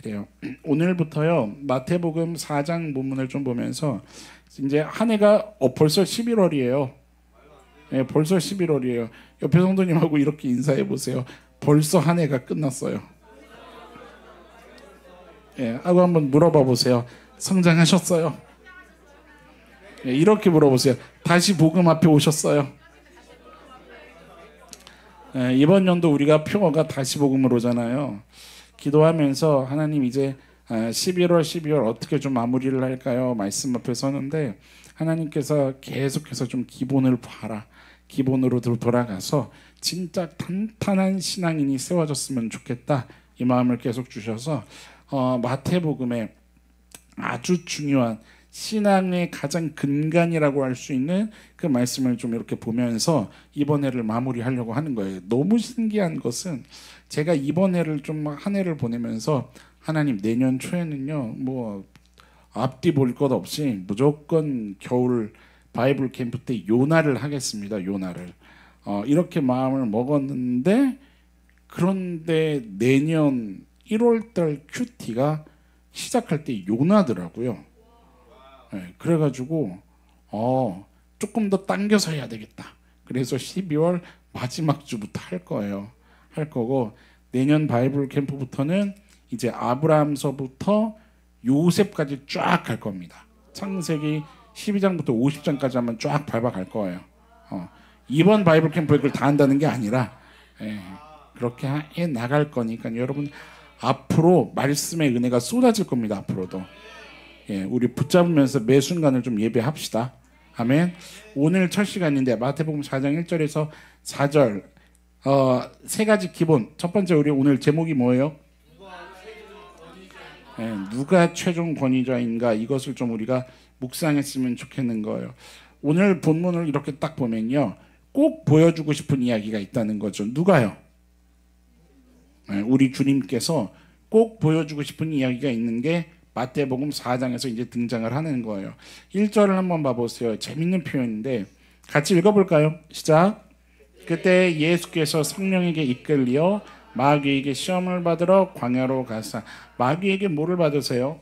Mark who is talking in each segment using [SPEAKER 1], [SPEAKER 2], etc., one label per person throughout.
[SPEAKER 1] 그래요. 오늘부터요 마태복음 4장 본문을 좀 보면서 이제 한 해가 벌써 11월이에요. 예, 벌써 11월이에요. 옆에 성도님하고 이렇게 인사해 보세요. 벌써 한 해가 끝났어요. 예, 하고 한번 물어봐 보세요. 성장하셨어요? 예, 이렇게 물어보세요. 다시 복음 앞에 오셨어요? 예, 이번 연도 우리가 표어가 다시 복음으로 오잖아요. 기도하면서 하나님 이제 11월 12월 어떻게 좀 마무리를 할까요? 말씀 앞에 서는데 하나님께서 계속해서 좀 기본을 봐라. 기본으로 돌아가서 진짜 탄탄한 신앙인이 세워졌으면 좋겠다. 이 마음을 계속 주셔서 마태복음에 아주 중요한 신앙의 가장 근간이라고 할 수 있는 그 말씀을 좀 이렇게 보면서 이번 해를 마무리하려고 하는 거예요. 너무 신기한 것은 제가 이번 해를 좀 한 해를 보내면서 하나님 내년 초에는요 뭐 앞뒤 볼 것 없이 무조건 겨울 바이블 캠프 때 요나를 하겠습니다. 요나를 이렇게 마음을 먹었는데 그런데 내년 1월달 큐티가 시작할 때 요나더라고요. 네, 그래가지고 조금 더 당겨서 해야 되겠다. 그래서 12월 마지막 주부터 할 거예요. 할 거고 내년 바이블 캠프부터는 이제 아브라함서부터 요셉까지 쫙 갈 겁니다. 창세기 12장부터 50장까지 한번 쫙 밟아갈 거예요. 이번 바이블 캠프에 그걸 다 한다는 게 아니라 그렇게 해 나갈 거니까 여러분 앞으로 말씀의 은혜가 쏟아질 겁니다. 앞으로도. 우리 붙잡으면서 매 순간을 좀 예배합시다. 아멘. 오늘 첫 시간인데 마태복음 4장 1절에서 4절 세 가지 기본. 첫 번째 우리 오늘 제목이 뭐예요? 누가 최종 권위자인가 이것을 좀 우리가 묵상했으면 좋겠는 거예요. 오늘 본문을 이렇게 딱 보면요 꼭 보여주고 싶은 이야기가 있다는 거죠. 누가요? 우리 주님께서 꼭 보여주고 싶은 이야기가 있는 게 마태복음 4장에서 이제 등장을 하는 거예요. 1절을 한번 봐보세요. 재밌는 표현인데 같이 읽어볼까요? 시작. 그때 예수께서 성령에게 이끌려 마귀에게 시험을 받으러 광야로 가사. 마귀에게 뭐를 받으세요?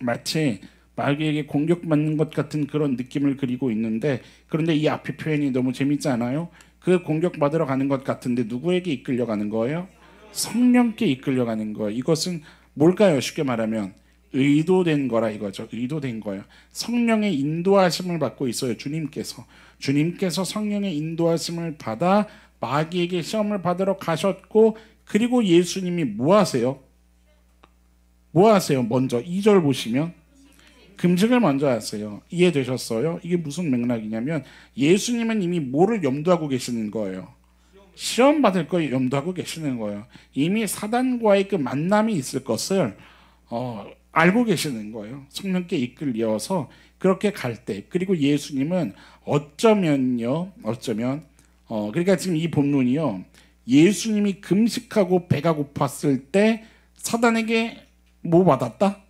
[SPEAKER 1] 마치 마귀에게 공격받는 것 같은 그런 느낌을 그리고 있는데 그런데 이 앞에 표현이 너무 재밌지 않아요? 그 공격받으러 가는 것 같은데 누구에게 이끌려가는 거예요? 성령께 이끌려가는 거예요. 이것은 뭘까요? 쉽게 말하면 의도된 거라 이거죠. 의도된 거예요. 성령의 인도하심을 받고 있어요. 주님께서 성령의 인도하심을 받아 마귀에게 시험을 받으러 가셨고 그리고 예수님이 뭐 하세요? 뭐 하세요? 먼저 2절 보시면 금식을 먼저 하세요. 이해되셨어요? 이게 무슨 맥락이냐면 예수님은 이미 뭐를 염두하고 계시는 거예요? 시험 받을 걸 염두하고 계시는 거예요. 이미 사단과의 그 만남이 있을 것을 알고 계시는 거예요. 성령께 이끌려서 그렇게 갈 때 그리고 예수님은 어쩌면 그러니까 지금 이 본문이요 예수님이 금식하고 배가 고팠을 때 사단에게 뭐 받았다?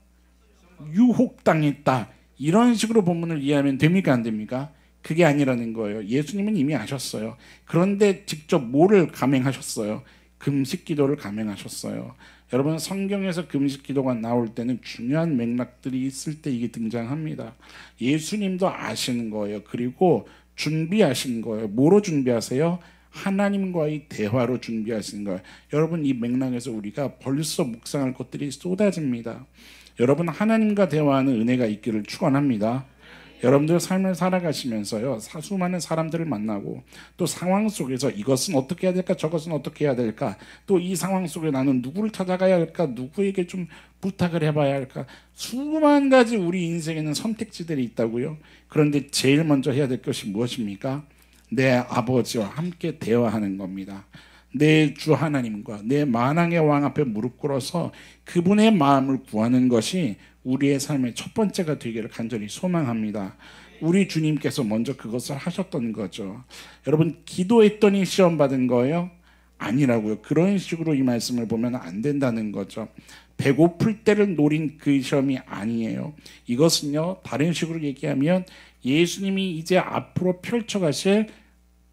[SPEAKER 1] 유혹당했다. 이런 식으로 본문을 이해하면 됩니까 안 됩니까? 그게 아니라는 거예요. 예수님은 이미 아셨어요. 그런데 직접 뭐를 감행하셨어요? 금식 기도를 감행하셨어요. 여러분 성경에서 금식 기도가 나올 때는 중요한 맥락들이 있을 때 이게 등장합니다. 예수님도 아시는 거예요. 그리고 준비하신 거예요. 뭐로 준비하세요? 하나님과의 대화로 준비하시는 거예요. 여러분 이 맥락에서 우리가 벌써 묵상할 것들이 쏟아집니다. 여러분 하나님과 대화하는 은혜가 있기를 축원합니다. 여러분들 삶을 살아가시면서요 수많은 사람들을 만나고 또 상황 속에서 이것은 어떻게 해야 될까 저것은 어떻게 해야 될까 또 이 상황 속에 나는 누구를 찾아가야 할까 누구에게 좀 부탁을 해봐야 할까 수만 가지 우리 인생에는 선택지들이 있다고요. 그런데 제일 먼저 해야 될 것이 무엇입니까? 내 아버지와 함께 대화하는 겁니다. 내 주 하나님과 내 만왕의 왕 앞에 무릎 꿇어서 그분의 마음을 구하는 것이 우리의 삶의 첫 번째가 되기를 간절히 소망합니다. 우리 주님께서 먼저 그것을 하셨던 거죠. 여러분 기도했더니 시험 받은 거예요? 아니라고요. 그런 식으로 이 말씀을 보면 안 된다는 거죠. 배고플 때를 노린 그 시험이 아니에요. 이것은요 다른 식으로 얘기하면 예수님이 이제 앞으로 펼쳐가실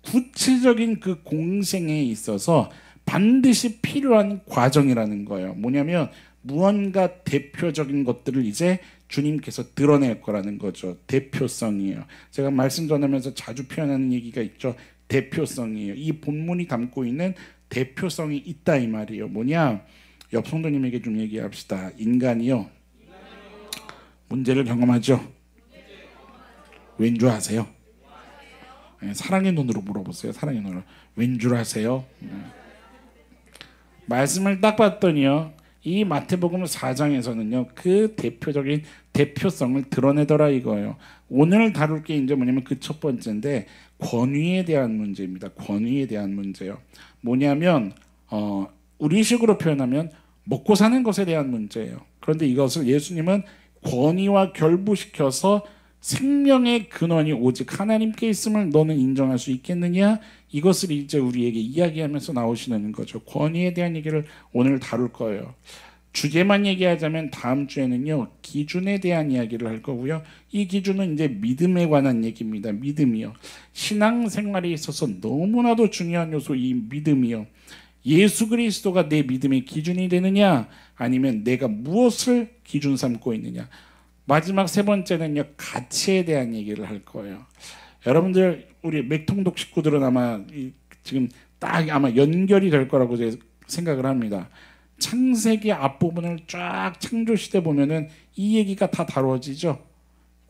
[SPEAKER 1] 구체적인 그 공생에 있어서 반드시 필요한 과정이라는 거예요. 뭐냐면 무언가 대표적인 것들을 이제 주님께서 드러낼 거라는 거죠. 대표성이에요. 제가 말씀 전하면서 자주 표현하는 얘기가 있죠. 대표성이에요. 이 본문이 담고 있는 대표성이 있다 이 말이에요. 뭐냐? 옆 성도님에게 좀 얘기합시다. 인간이요, 문제를 경험하죠. 왠 줄 아세요? 사랑의 눈으로 물어보세요. 사랑의 눈으로. 왠 줄 아세요? 말씀을 딱 봤더니요, 이 마태복음 4장에서는요 그 대표적인 대표성을 드러내더라 이거예요. 오늘 다룰 게 이제 뭐냐면 그 첫 번째인데, 권위에 대한 문제입니다. 권위에 대한 문제요. 뭐냐면 우리식으로 표현하면 먹고 사는 것에 대한 문제예요. 그런데 이것을 예수님은 권위와 결부시켜서 생명의 근원이 오직 하나님께 있음을 너는 인정할 수 있겠느냐? 이것을 이제 우리에게 이야기하면서 나오시는 거죠. 권위에 대한 얘기를 오늘 다룰 거예요. 주제만 얘기하자면 다음 주에는요 기준에 대한 이야기를 할 거고요. 이 기준은 이제 믿음에 관한 얘기입니다. 믿음이요. 신앙생활에 있어서 너무나도 중요한 요소 이 믿음이요. 예수 그리스도가 내 믿음의 기준이 되느냐, 아니면 내가 무엇을 기준 삼고 있느냐. 마지막 세 번째는요 가치에 대한 얘기를 할 거예요. 여러분들 우리 맥통독 식구들은 아마 지금 딱 아마 연결이 될 거라고 제가 생각을 합니다. 창세기 앞부분을 쫙 창조시대 보면은 이 얘기가 다 다뤄지죠.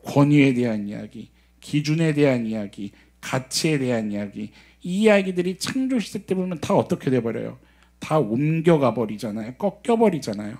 [SPEAKER 1] 권위에 대한 이야기, 기준에 대한 이야기, 가치에 대한 이야기. 이 이야기들이 창조시대 때 보면 다 어떻게 돼버려요? 다 옮겨가 버리잖아요. 꺾여 버리잖아요.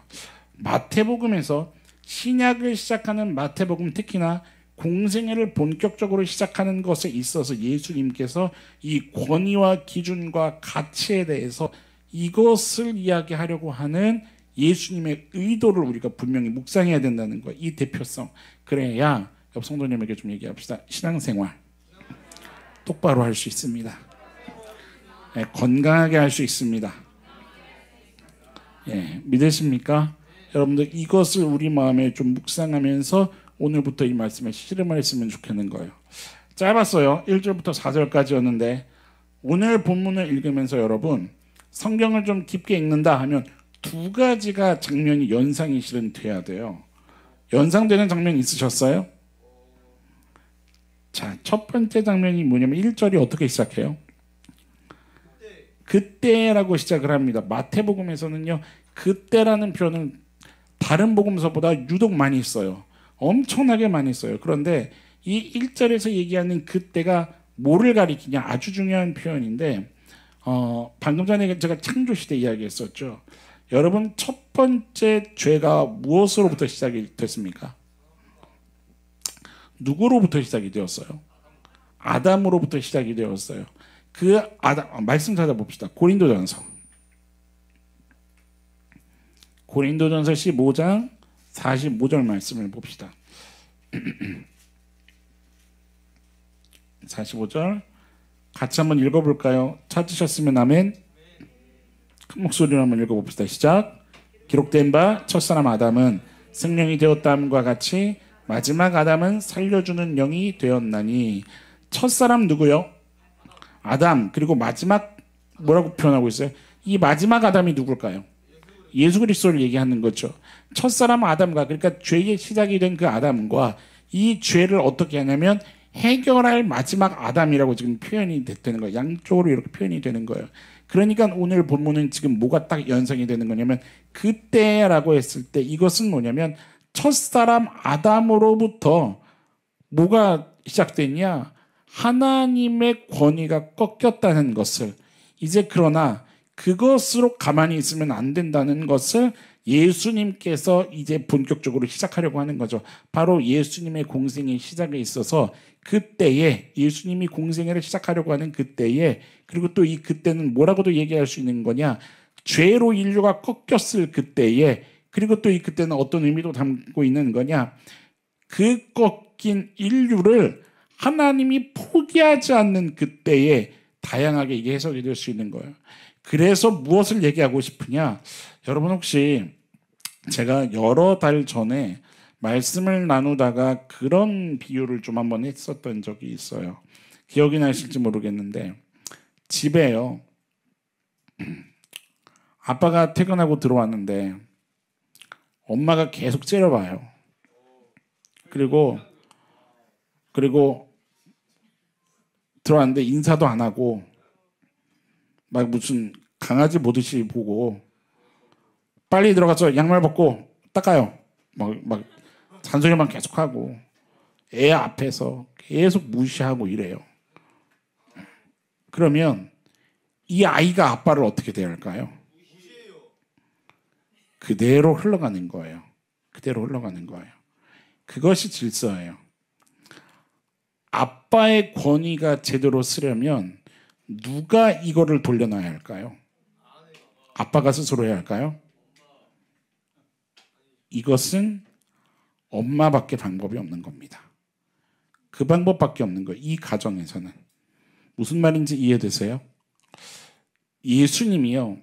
[SPEAKER 1] 마태복음에서 신약을 시작하는 마태복음, 특히나 공생애를 본격적으로 시작하는 것에 있어서 예수님께서 이 권위와 기준과 가치에 대해서 이것을 이야기하려고 하는 예수님의 의도를 우리가 분명히 묵상해야 된다는 거예요. 이 대표성. 그래야 옆 성도님에게 좀 얘기합시다. 신앙생활 똑바로 할 수 있습니다. 건강하게 할 수 있습니다. 믿으십니까? 여러분들 이것을 우리 마음에 좀 묵상하면서 오늘부터 이 말씀에 실험을 했으면 좋겠는 거예요. 짧았어요. 1절부터 4절까지였는데 오늘 본문을 읽으면서 여러분 성경을 좀 깊게 읽는다 하면 두 가지가 장면이 연상이 실은 돼야 돼요. 연상되는 장면이 있으셨어요? 자, 첫 번째 장면이 뭐냐면 1절이 어떻게 시작해요? 그때라고 시작을 합니다. 마태복음에서는요 그때라는 표현을 다른 복음서보다 유독 많이 써요. 엄청나게 많이 써요. 그런데 이 1절에서 얘기하는 그때가 뭐를 가리키냐, 아주 중요한 표현인데 방금 전에 제가 창조시대 이야기했었죠. 여러분 첫 번째 죄가 무엇으로부터 시작이 됐습니까? 누구로부터 시작이 되었어요? 아담으로부터 시작이 되었어요. 그 아담, 말씀 찾아봅시다. 고린도전서 15장 45절 말씀을 봅시다. 45절 같이 한번 읽어볼까요? 찾으셨으면 아멘. 큰 목소리로 한번 읽어봅시다. 시작. 기록된 바 첫사람 아담은 생명이 되었다함과 같이 마지막 아담은 살려주는 영이 되었나니. 첫사람 누구요? 아담. 그리고 마지막 뭐라고 표현하고 있어요? 이 마지막 아담이 누굴까요? 예수 그리스도를 얘기하는 거죠. 첫사람 아담과, 그러니까 죄의 시작이 된 그 아담과 이 죄를 어떻게 하냐면 해결할 마지막 아담이라고 지금 표현이 되는 거예요. 양쪽으로 이렇게 표현이 되는 거예요. 그러니까 오늘 본문은 지금 뭐가 딱 연상이 되는 거냐면 그때라고 했을 때 이것은 뭐냐면 첫사람 아담으로부터 뭐가 시작되냐, 하나님의 권위가 꺾였다는 것을, 이제 그러나 그것으로 가만히 있으면 안 된다는 것을 예수님께서 이제 본격적으로 시작하려고 하는 거죠. 바로 예수님의 공생의 시작에 있어서 그때에, 예수님이 공생애를 시작하려고 하는 그때에, 그리고 또 이 그때는 뭐라고도 얘기할 수 있는 거냐, 죄로 인류가 꺾였을 그때에, 그리고 또 이 그때는 어떤 의미도 담고 있는 거냐, 그 꺾인 인류를 하나님이 포기하지 않는 그때에 다양하게 이게 해석이 될 수 있는 거예요. 그래서 무엇을 얘기하고 싶으냐, 여러분 혹시 제가 여러 달 전에 말씀을 나누다가 그런 비유를 좀 한번 했었던 적이 있어요. 기억이 나실지 모르겠는데, 집에요 아빠가 퇴근하고 들어왔는데 엄마가 계속 째려봐요. 그리고 들어왔는데 인사도 안 하고 막 무슨 강아지 보듯이 보고 빨리 들어가서 양말 벗고 닦아요. 막 잔소리만 계속하고 애 앞에서 계속 무시하고 이래요. 그러면 이 아이가 아빠를 어떻게 대할까요? 그대로 흘러가는 거예요. 그대로 흘러가는 거예요. 그것이 질서예요. 아빠의 권위가 제대로 쓰려면 누가 이거를 돌려놔야 할까요? 아빠가 스스로 해야 할까요? 이것은 엄마밖에 방법이 없는 겁니다. 그 방법밖에 없는 거예요. 이 가정에서는. 무슨 말인지 이해되세요? 예수님이요,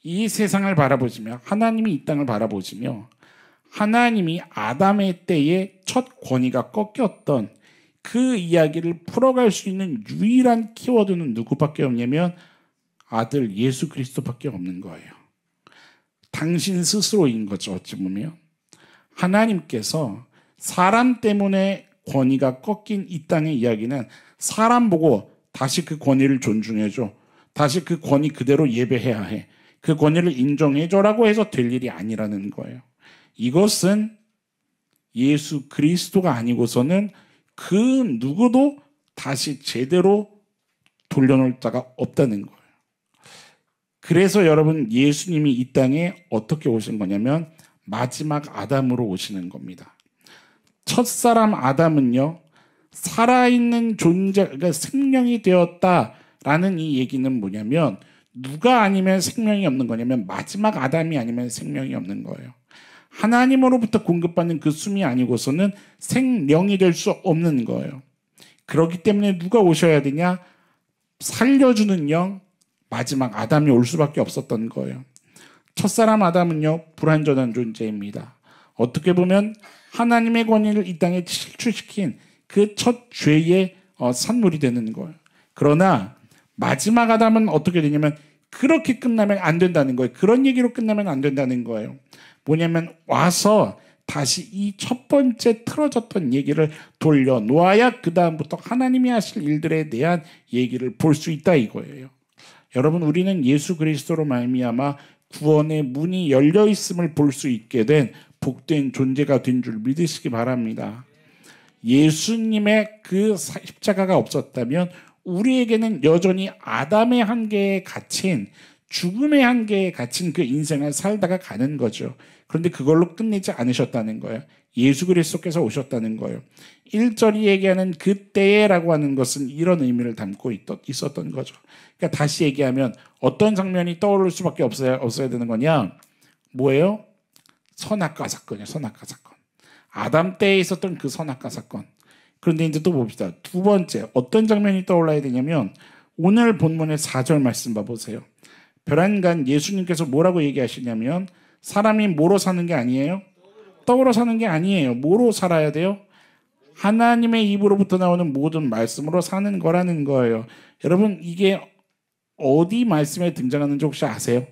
[SPEAKER 1] 이 세상을 바라보시며 하나님이 이 땅을 바라보시며 하나님이 아담의 때에 첫 권위가 꺾였던 그 이야기를 풀어갈 수 있는 유일한 키워드는 누구밖에 없냐면 아들 예수 그리스도밖에 없는 거예요. 당신 스스로인 거죠. 어찌 보면 하나님께서 사람 때문에 권위가 꺾인 이 땅의 이야기는 사람 보고 다시 그 권위를 존중해줘, 다시 그 권위 그대로 예배해야 해, 그 권위를 인정해줘라고 해서 될 일이 아니라는 거예요. 이것은 예수 그리스도가 아니고서는 그 누구도 다시 제대로 돌려놓을 자가 없다는 거예요. 그래서 여러분, 예수님이 이 땅에 어떻게 오신 거냐면 마지막 아담으로 오시는 겁니다. 첫사람 아담은요, 살아있는 존재, 그러니까 생명이 되었다라는 이 얘기는 뭐냐면 누가 아니면 생명이 없는 거냐면 마지막 아담이 아니면 생명이 없는 거예요. 하나님으로부터 공급받는 그 숨이 아니고서는 생명이 될 수 없는 거예요. 그렇기 때문에 누가 오셔야 되냐? 살려주는 영, 마지막 아담이 올 수밖에 없었던 거예요. 첫사람 아담은요, 불완전한 존재입니다. 어떻게 보면 하나님의 권위를 이 땅에 실추시킨 그 첫 죄의 산물이 되는 거예요. 그러나 마지막 아담은 어떻게 되냐면 그렇게 끝나면 안 된다는 거예요. 그런 얘기로 끝나면 안 된다는 거예요. 뭐냐면 와서 다시 이 첫 번째 틀어졌던 얘기를 돌려놓아야 그 다음부터 하나님이 하실 일들에 대한 얘기를 볼 수 있다 이거예요. 여러분, 우리는 예수 그리스도로 말미암아 구원의 문이 열려 있음을 볼 수 있게 된 복된 존재가 된 줄 믿으시기 바랍니다. 예수님의 그 십자가가 없었다면 우리에게는 여전히 아담의 한계에 갇힌, 죽음의 한계에 갇힌 그 인생을 살다가 가는 거죠. 그런데 그걸로 끝내지 않으셨다는 거예요. 예수 그리스도께서 오셨다는 거예요. 1절이 얘기하는 그때라고 하는 것은 이런 의미를 담고 있었던 거죠. 그러니까 다시 얘기하면 어떤 장면이 떠오를 수밖에 없어야 되는 거냐? 뭐예요? 선악과 사건이에요. 선악과 사건. 아담 때에 있었던 그 선악과 사건. 그런데 이제 또 봅시다. 두 번째, 어떤 장면이 떠올라야 되냐면 오늘 본문의 4절 말씀 봐보세요. 벼랑간 예수님께서 뭐라고 얘기하시냐면 사람이 뭐로 사는 게 아니에요? 떡으로 사는 게 아니에요. 뭐로 살아야 돼요? 하나님의 입으로부터 나오는 모든 말씀으로 사는 거라는 거예요. 여러분, 이게 어디 말씀에 등장하는지 혹시 아세요?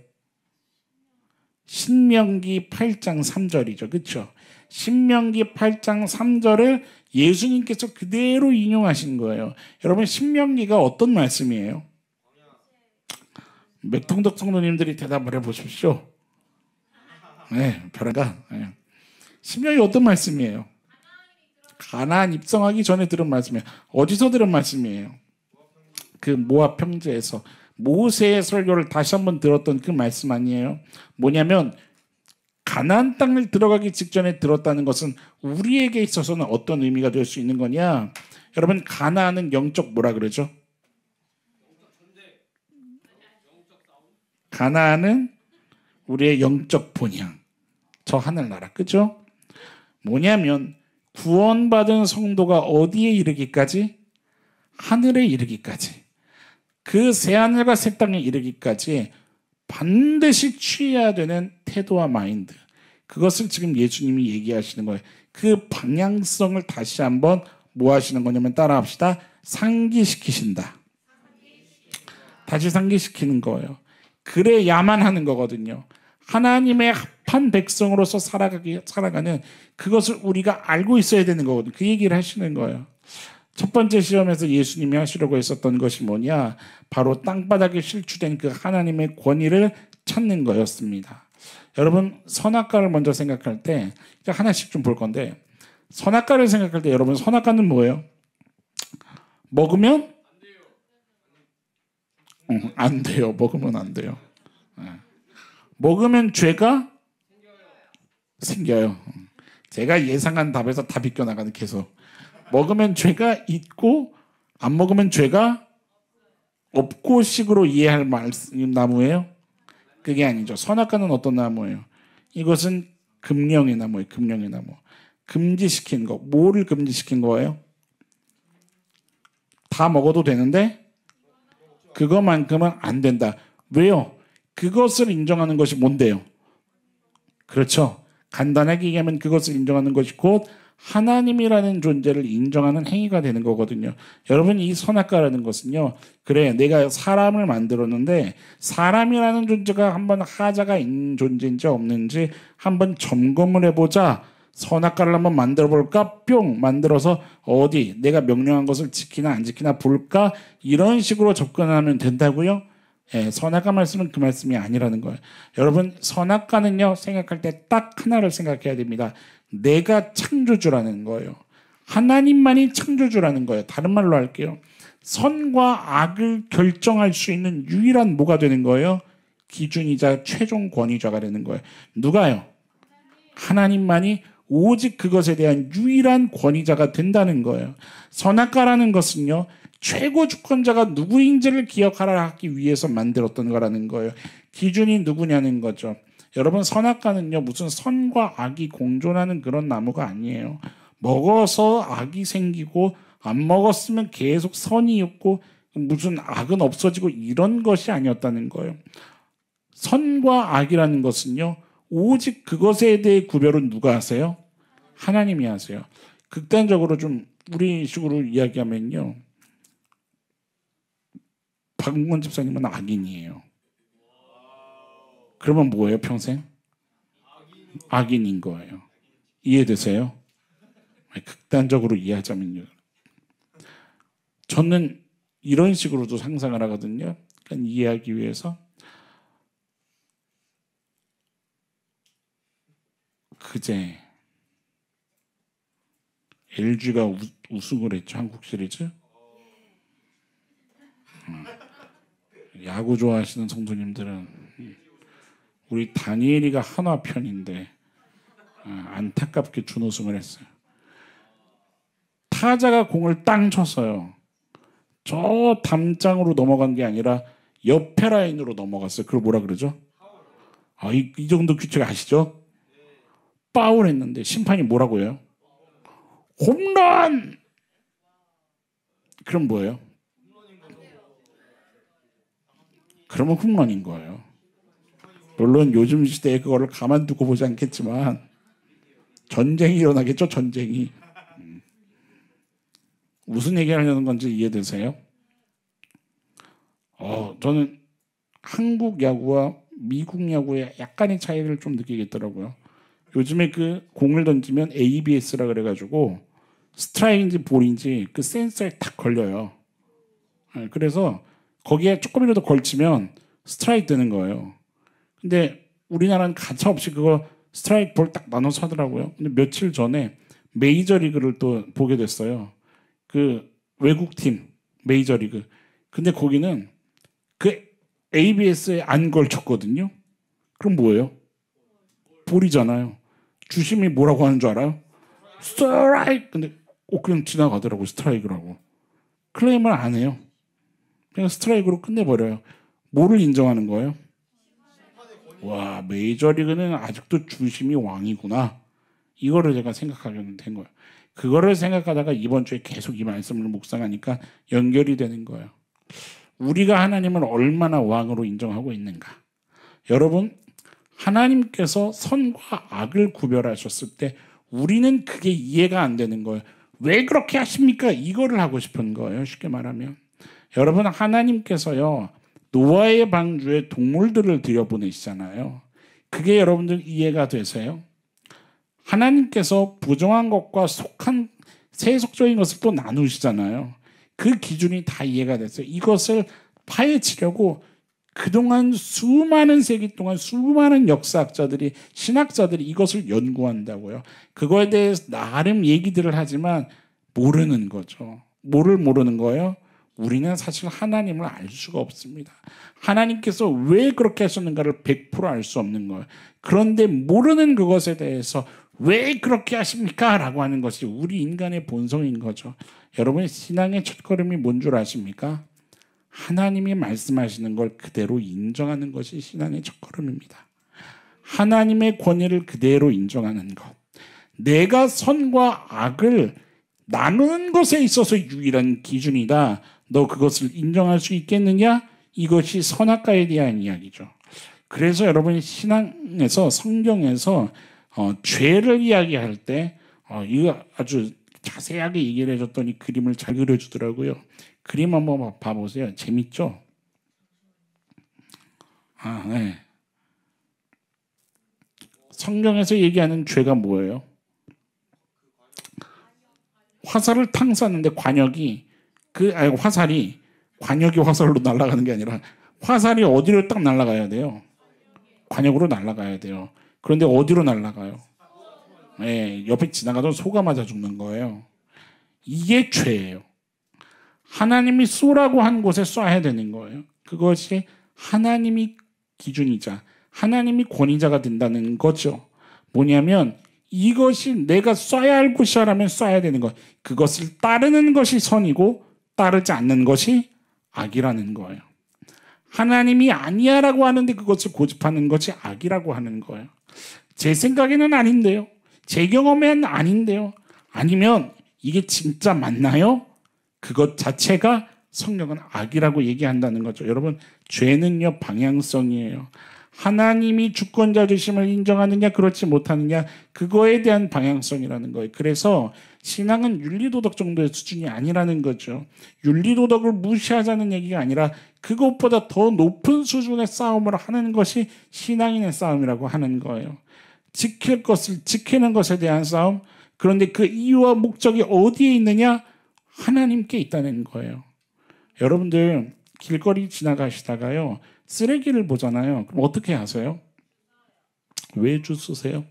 [SPEAKER 1] 신명기 8장 3절이죠. 그렇죠? 신명기 8장 3절을 예수님께서 그대로 인용하신 거예요. 여러분, 신명기가 어떤 말씀이에요? 맥통덕 성도님들이 대답을 해보십시오. 네, 벼랑간. 네. 신명기 어떤 말씀이에요? 가나안 입성하기 전에 들은 말씀이에요. 어디서 들은 말씀이에요? 그 모압 평지에서 모세의 설교를 다시 한번 들었던 그 말씀 아니에요? 뭐냐면 가나안 땅을 들어가기 직전에 들었다는 것은 우리에게 있어서는 어떤 의미가 될 수 있는 거냐? 여러분, 가나안은 영적 뭐라 그러죠? 가나안은 우리의 영적 본향, 저 하늘나라, 그죠? 뭐냐면 구원받은 성도가 어디에 이르기까지? 하늘에 이르기까지, 그 새하늘과 새 땅에 이르기까지 반드시 취해야 되는 태도와 마인드, 그것을 지금 예수님이 얘기하시는 거예요. 그 방향성을 다시 한번 뭐 하시는 거냐면 따라합시다. 상기시키신다. 다시 상기시키는 거예요. 그래야만 하는 거거든요. 하나님의 합한 백성으로서 살아가는 그것을 우리가 알고 있어야 되는 거거든요. 그 얘기를 하시는 거예요. 첫 번째 시험에서 예수님이 하시려고 했었던 것이 뭐냐? 바로 땅바닥에 실추된 그 하나님의 권위를 찾는 거였습니다. 여러분, 선악과를 먼저 생각할 때 하나씩 좀 볼 건데, 선악과를 생각할 때 여러분, 선악과는 뭐예요? 먹으면 안 돼요. 먹으면 안 돼요. 먹으면 죄가 생겨요. 제가 예상한 답에서 다 비껴나가는 계속. 먹으면 죄가 있고 안 먹으면 죄가 없고 식으로 이해할 나무예요? 그게 아니죠. 선악과는 어떤 나무예요? 이것은 금령의 나무예요. 금령의 나무. 금지시킨 거. 뭐를 금지시킨 거예요? 다 먹어도 되는데 그것만큼은 안 된다. 왜요? 그것을 인정하는 것이 뭔데요? 그렇죠. 간단하게 얘기하면 그것을 인정하는 것이 곧 하나님이라는 존재를 인정하는 행위가 되는 거거든요. 여러분, 이 선악과라는 것은요, 그래, 내가 사람을 만들었는데 사람이라는 존재가 한번 하자가 있는 존재인지 없는지 한번 점검을 해보자. 선악과를 한번 만들어 볼까? 뿅 만들어서 어디 내가 명령한 것을 지키나 안 지키나 볼까? 이런 식으로 접근하면 된다고요? 예, 선악과 말씀은 그 말씀이 아니라는 거예요. 여러분, 선악과는요, 생각할 때 딱 하나를 생각해야 됩니다. 내가 창조주라는 거예요. 하나님만이 창조주라는 거예요. 다른 말로 할게요. 선과 악을 결정할 수 있는 유일한 뭐가 되는 거예요? 기준이자 최종 권위자가 되는 거예요. 누가요? 하나님만이 오직 그것에 대한 유일한 권위자가 된다는 거예요. 선악과라는 것은요, 최고 주권자가 누구인지를 기억하라 하기 위해서 만들었던 거라는 거예요. 기준이 누구냐는 거죠. 여러분, 선악과는요, 무슨 선과 악이 공존하는 그런 나무가 아니에요. 먹어서 악이 생기고 안 먹었으면 계속 선이 있고 무슨 악은 없어지고 이런 것이 아니었다는 거예요. 선과 악이라는 것은요, 오직 그것에 대해 구별은 누가 하세요? 하나님이 하세요. 극단적으로 좀 우리 식으로 이야기하면요, 박문건 집사님은 악인이에요. 그러면 뭐예요, 평생? 악인인 거예요. 이해되세요? 극단적으로 이해하자면요. 저는 이런 식으로도 상상을 하거든요. 그러니까 이해하기 위해서. 그제 LG가 우승을 했죠. 한국 시리즈. 야구 좋아하시는 성도님들은 우리 다니엘이가 한화 편인데 안타깝게 준우승을 했어요. 타자가 공을 땅 쳤어요. 저 담장으로 넘어간 게 아니라 옆에 라인으로 넘어갔어요. 그걸 뭐라 그러죠? 이 정도 규칙 아시죠? 파울 했는데 심판이 뭐라고 해요? 홈런! 그럼 뭐예요? 그러면 홈런인 거예요. 물론 요즘 시대에 그거를 가만두고 보지 않겠지만 전쟁이 일어나겠죠. 전쟁이. 무슨 얘기하려는 건지 이해되세요? 저는 한국 야구와 미국 야구의 약간의 차이를 좀 느끼겠더라고요. 요즘에 그 공을 던지면 ABS라 그래가지고 스트라이크인지 볼인지 그 센서에 딱 걸려요. 그래서 거기에 조금이라도 걸치면 스트라이크 되는 거예요. 근데 우리나라는 가차없이 그거 스트라이크 볼 딱 나눠서 하더라고요. 근데 며칠 전에 메이저리그를 또 보게 됐어요. 그 외국 팀 메이저리그. 근데 거기는 그 ABS에 안 걸쳤거든요. 그럼 뭐예요? 볼이잖아요. 주심이 뭐라고 하는 줄 알아요? 스트라이크. 근데 그냥 지나가더라고. 스트라이크라고. 클레임을 안 해요. 그냥 스트라이크로 끝내버려요. 뭐를 인정하는 거예요? 와, 메이저리그는 아직도 주심이 왕이구나. 이거를 제가 생각하게 된 거예요. 그거를 생각하다가 이번 주에 계속 이 말씀을 묵상하니까 연결이 되는 거예요. 우리가 하나님을 얼마나 왕으로 인정하고 있는가. 여러분, 하나님께서 선과 악을 구별하셨을 때 우리는 그게 이해가 안 되는 거예요. 왜 그렇게 하십니까? 이거를 하고 싶은 거예요. 쉽게 말하면. 여러분, 하나님께서요, 노아의 방주에 동물들을 들여보내시잖아요. 그게 여러분들 이해가 되세요? 하나님께서 부정한 것과 속한 세속적인 것을 또 나누시잖아요. 그 기준이 다 이해가 됐어요. 이것을 파헤치려고 그동안 수많은 세기 동안 수많은 역사학자들이 신학자들이 이것을 연구한다고요. 그거에 대해서 나름 얘기들을 하지만 모르는 거죠. 뭐를 모르는 거예요? 우리는 사실 하나님을 알 수가 없습니다. 하나님께서 왜 그렇게 하셨는가를 100% 알 수 없는 거예요. 그런데 모르는 그것에 대해서 왜 그렇게 하십니까? 라고 하는 것이 우리 인간의 본성인 거죠. 여러분, 신앙의 첫걸음이 뭔 줄 아십니까? 하나님이 말씀하시는 걸 그대로 인정하는 것이 신앙의 첫걸음입니다. 하나님의 권위를 그대로 인정하는 것. 내가 선과 악을 나누는 것에 있어서 유일한 기준이다. 너 그것을 인정할 수 있겠느냐? 이것이 선악과에 대한 이야기죠. 그래서 여러분, 신앙에서 성경에서 죄를 이야기할 때 이거 아주 자세하게 얘기를 해줬더니 그림을 잘 그려주더라고요. 그림 한번 봐보세요. 재밌죠? 네. 성경에서 얘기하는 죄가 뭐예요? 화살을 탕 쐈는데 관역이 화살이 관역이 화살로 날아가는 게 아니라 화살이 어디로 딱 날아가야 돼요? 관역으로 날아가야 돼요. 그런데 어디로 날아가요? 네, 옆에 지나가던 소가 맞아 죽는 거예요. 이게 죄예요. 하나님이 쏘라고 한 곳에 쏴야 되는 거예요. 그것이 하나님이 기준이자 하나님이 권위자가 된다는 거죠. 뭐냐면 이것이 내가 쏴야 할 곳이라면 쏴야 되는 것. 그것을 따르는 것이 선이고 따르지 않는 것이 악이라는 거예요. 하나님이 아니야라고 하는데 그것을 고집하는 것이 악이라고 하는 거예요. 제 생각에는 아닌데요. 제 경험에는 아닌데요. 아니면 이게 진짜 맞나요? 그것 자체가 성경은 악이라고 얘기한다는 거죠. 여러분, 죄는요 방향성이에요. 하나님이 주권자 되심을 인정하느냐 그렇지 못하느냐 그거에 대한 방향성이라는 거예요. 그래서 신앙은 윤리도덕 정도의 수준이 아니라는 거죠. 윤리도덕을 무시하자는 얘기가 아니라 그것보다 더 높은 수준의 싸움을 하는 것이 신앙인의 싸움이라고 하는 거예요. 지킬 것을 지키는 것에 대한 싸움. 그런데 그 이유와 목적이 어디에 있느냐? 하나님께 있다는 거예요. 여러분들 길거리 지나가시다가요 쓰레기를 보잖아요. 그럼 어떻게 하세요? 왜 줄 쓰세요?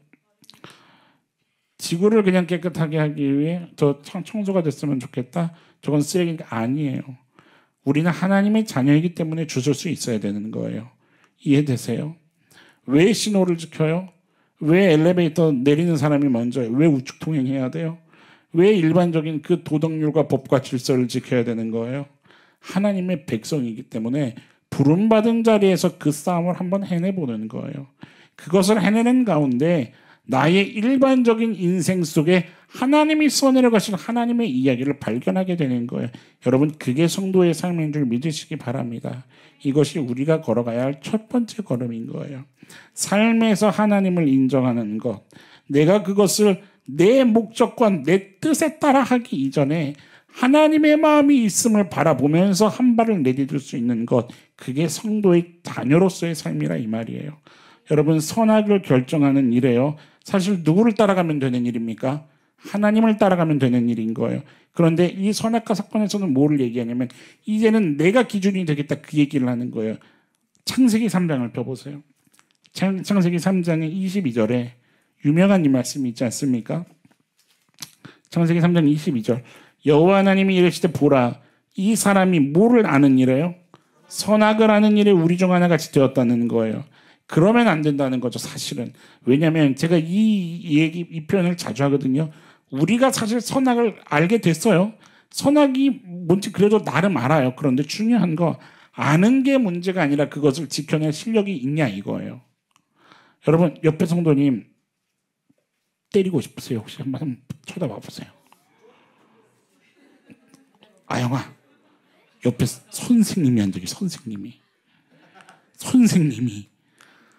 [SPEAKER 1] 지구를 그냥 깨끗하게 하기 위해 저 청소가 됐으면 좋겠다. 저건 쓰레기가 아니에요. 우리는 하나님의 자녀이기 때문에 주실 수 있어야 되는 거예요. 이해되세요? 왜 신호를 지켜요? 왜 엘리베이터 내리는 사람이 먼저요? 왜 우측 통행해야 돼요? 왜 일반적인 그 도덕률과 법과 질서를 지켜야 되는 거예요? 하나님의 백성이기 때문에 부름받은 자리에서 그 싸움을 한번 해내보는 거예요. 그것을 해내는 가운데 나의 일반적인 인생 속에 하나님이 써내려가신 하나님의 이야기를 발견하게 되는 거예요. 여러분, 그게 성도의 삶인 줄 믿으시기 바랍니다. 이것이 우리가 걸어가야 할 첫 번째 걸음인 거예요. 삶에서 하나님을 인정하는 것. 내가 그것을 내 목적과 내 뜻에 따라 하기 이전에 하나님의 마음이 있음을 바라보면서 한 발을 내디딜 수 있는 것. 그게 성도의 자녀로서의 삶이라 이 말이에요. 여러분, 선악을 결정하는 일이에요. 사실 누구를 따라가면 되는 일입니까? 하나님을 따라가면 되는 일인 거예요. 그런데 이 선악과 사건에서는 뭐를 얘기하냐면 이제는 내가 기준이 되겠다 그 얘기를 하는 거예요. 창세기 3장을 펴보세요. 창세기 3장의 22절에 유명한 이 말씀이 있지 않습니까? 창세기 3장 22절 여호와 하나님이 이르시되 보라 이 사람이 뭐를 아는 일이에요? 선악을 아는 일에 우리 중 하나같이 되었다는 거예요. 그러면 안 된다는 거죠, 사실은. 왜냐하면 제가 이 표현을 자주 하거든요. 우리가 사실 선악을 알게 됐어요. 선악이 뭔지 그래도 나름 알아요. 그런데 중요한 거 아는 게 문제가 아니라 그것을 지켜낼 실력이 있냐 이거예요. 여러분, 옆에 성도님 때리고 싶으세요? 혹시 한번 쳐다봐 보세요. 아영아, 옆에 선생님이 앉아 계세요. 선생님이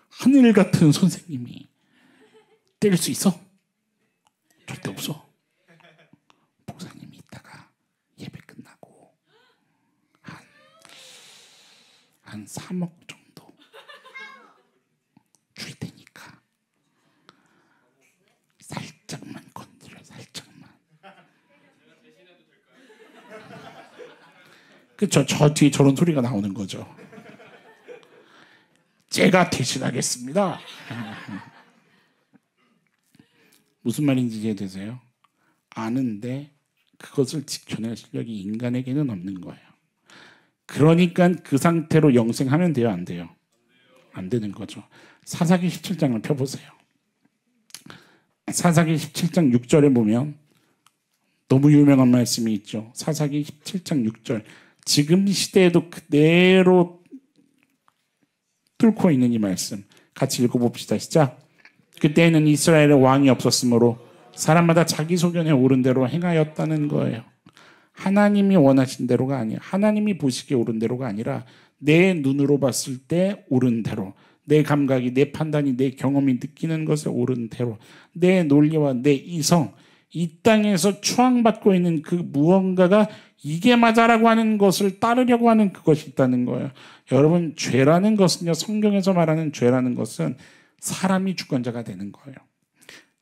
[SPEAKER 1] 하늘 같은 선생님이 때릴 수 있어? 절대 없어. 목사님이 이따가 예배 끝나고 한 3억 정도 줄 테니까 그쵸? 저 뒤에 저런 소리가 나오는 거죠. 제가 대신하겠습니다. 무슨 말인지 이해되세요? 아는데 그것을 지켜낼 실력이 인간에게는 없는 거예요. 그러니까 그 상태로 영생하면 돼요, 안 돼요? 안 되는 거죠. 사사기 17장을 펴보세요. 사사기 17장 6절에 보면 너무 유명한 말씀이 있죠. 사사기 17장 6절. 지금 시대에도 그대로 뚫고 있는 이 말씀 같이 읽어봅시다. 시작. 그때에는 이스라엘에 왕이 없었으므로 사람마다 자기 소견에 옳은 대로 행하였다는 거예요. 하나님이 원하신 대로가 아니야. 하나님이 보시기에 옳은 대로가 아니라 내 눈으로 봤을 때 옳은 대로, 내 감각이, 내 판단이, 내 경험이 느끼는 것에 옳은 대로, 내 논리와 내 이성, 이 땅에서 추앙받고 있는 그 무언가가 이게 맞아라고 하는 것을 따르려고 하는 그것이 있다는 거예요. 여러분, 죄라는 것은요, 성경에서 말하는 죄라는 것은 사람이 주권자가 되는 거예요.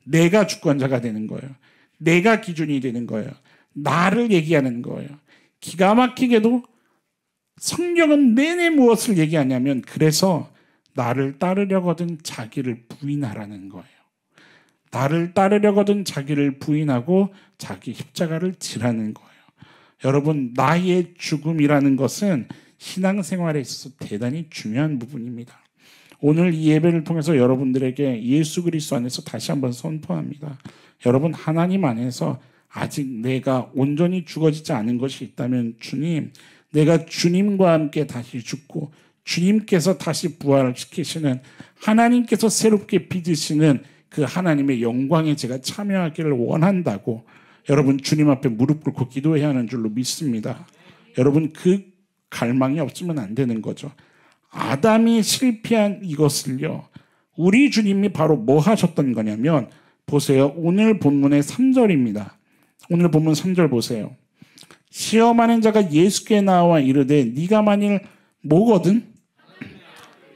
[SPEAKER 1] 내가 주권자가 되는 거예요. 내가 기준이 되는 거예요. 나를 얘기하는 거예요. 기가 막히게도 성경은 내내 무엇을 얘기하냐면 그래서 나를 따르려거든 자기를 부인하라는 거예요. 나를 따르려거든 자기를 부인하고 자기 십자가를 지라는 거예요. 여러분, 나의 죽음이라는 것은 신앙생활에 있어서 대단히 중요한 부분입니다. 오늘 이 예배를 통해서 여러분들에게 예수 그리스도 안에서 다시 한번 선포합니다. 여러분, 하나님 안에서 아직 내가 온전히 죽어지지 않은 것이 있다면 주님, 내가 주님과 함께 다시 죽고 주님께서 다시 부활시키시는, 하나님께서 새롭게 빚으시는 그 하나님의 영광에 제가 참여하기를 원한다고 여러분 주님 앞에 무릎 꿇고 기도해야 하는 줄로 믿습니다. 여러분, 그 갈망이 없으면 안 되는 거죠. 아담이 실패한 이것을요, 우리 주님이 바로 뭐 하셨던 거냐면, 보세요. 오늘 본문의 3절입니다. 오늘 본문 3절 보세요. 시험하는 자가 예수께 나와 이르되 네가 만일 뭐거든?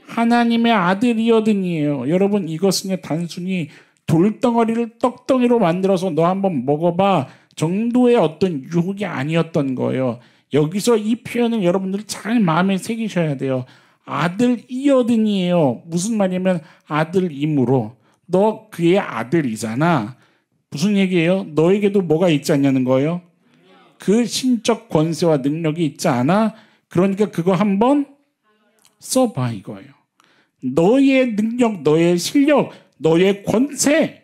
[SPEAKER 1] 하나님의 아들이거든이에요. 여러분, 이것은 단순히 돌덩어리를 떡덩이로 만들어서 너 한번 먹어봐 정도의 어떤 유혹이 아니었던 거예요. 여기서 이 표현을 여러분들 잘 마음에 새기셔야 돼요. 아들이거든이에요. 무슨 말이냐면 아들이므로 너 그의 아들이잖아. 무슨 얘기예요? 너에게도 뭐가 있지 않냐는 거예요? 그 신적 권세와 능력이 있지 않아? 그러니까 그거 한번 써봐 이거예요. 너의 능력, 너의 실력, 너의 권세,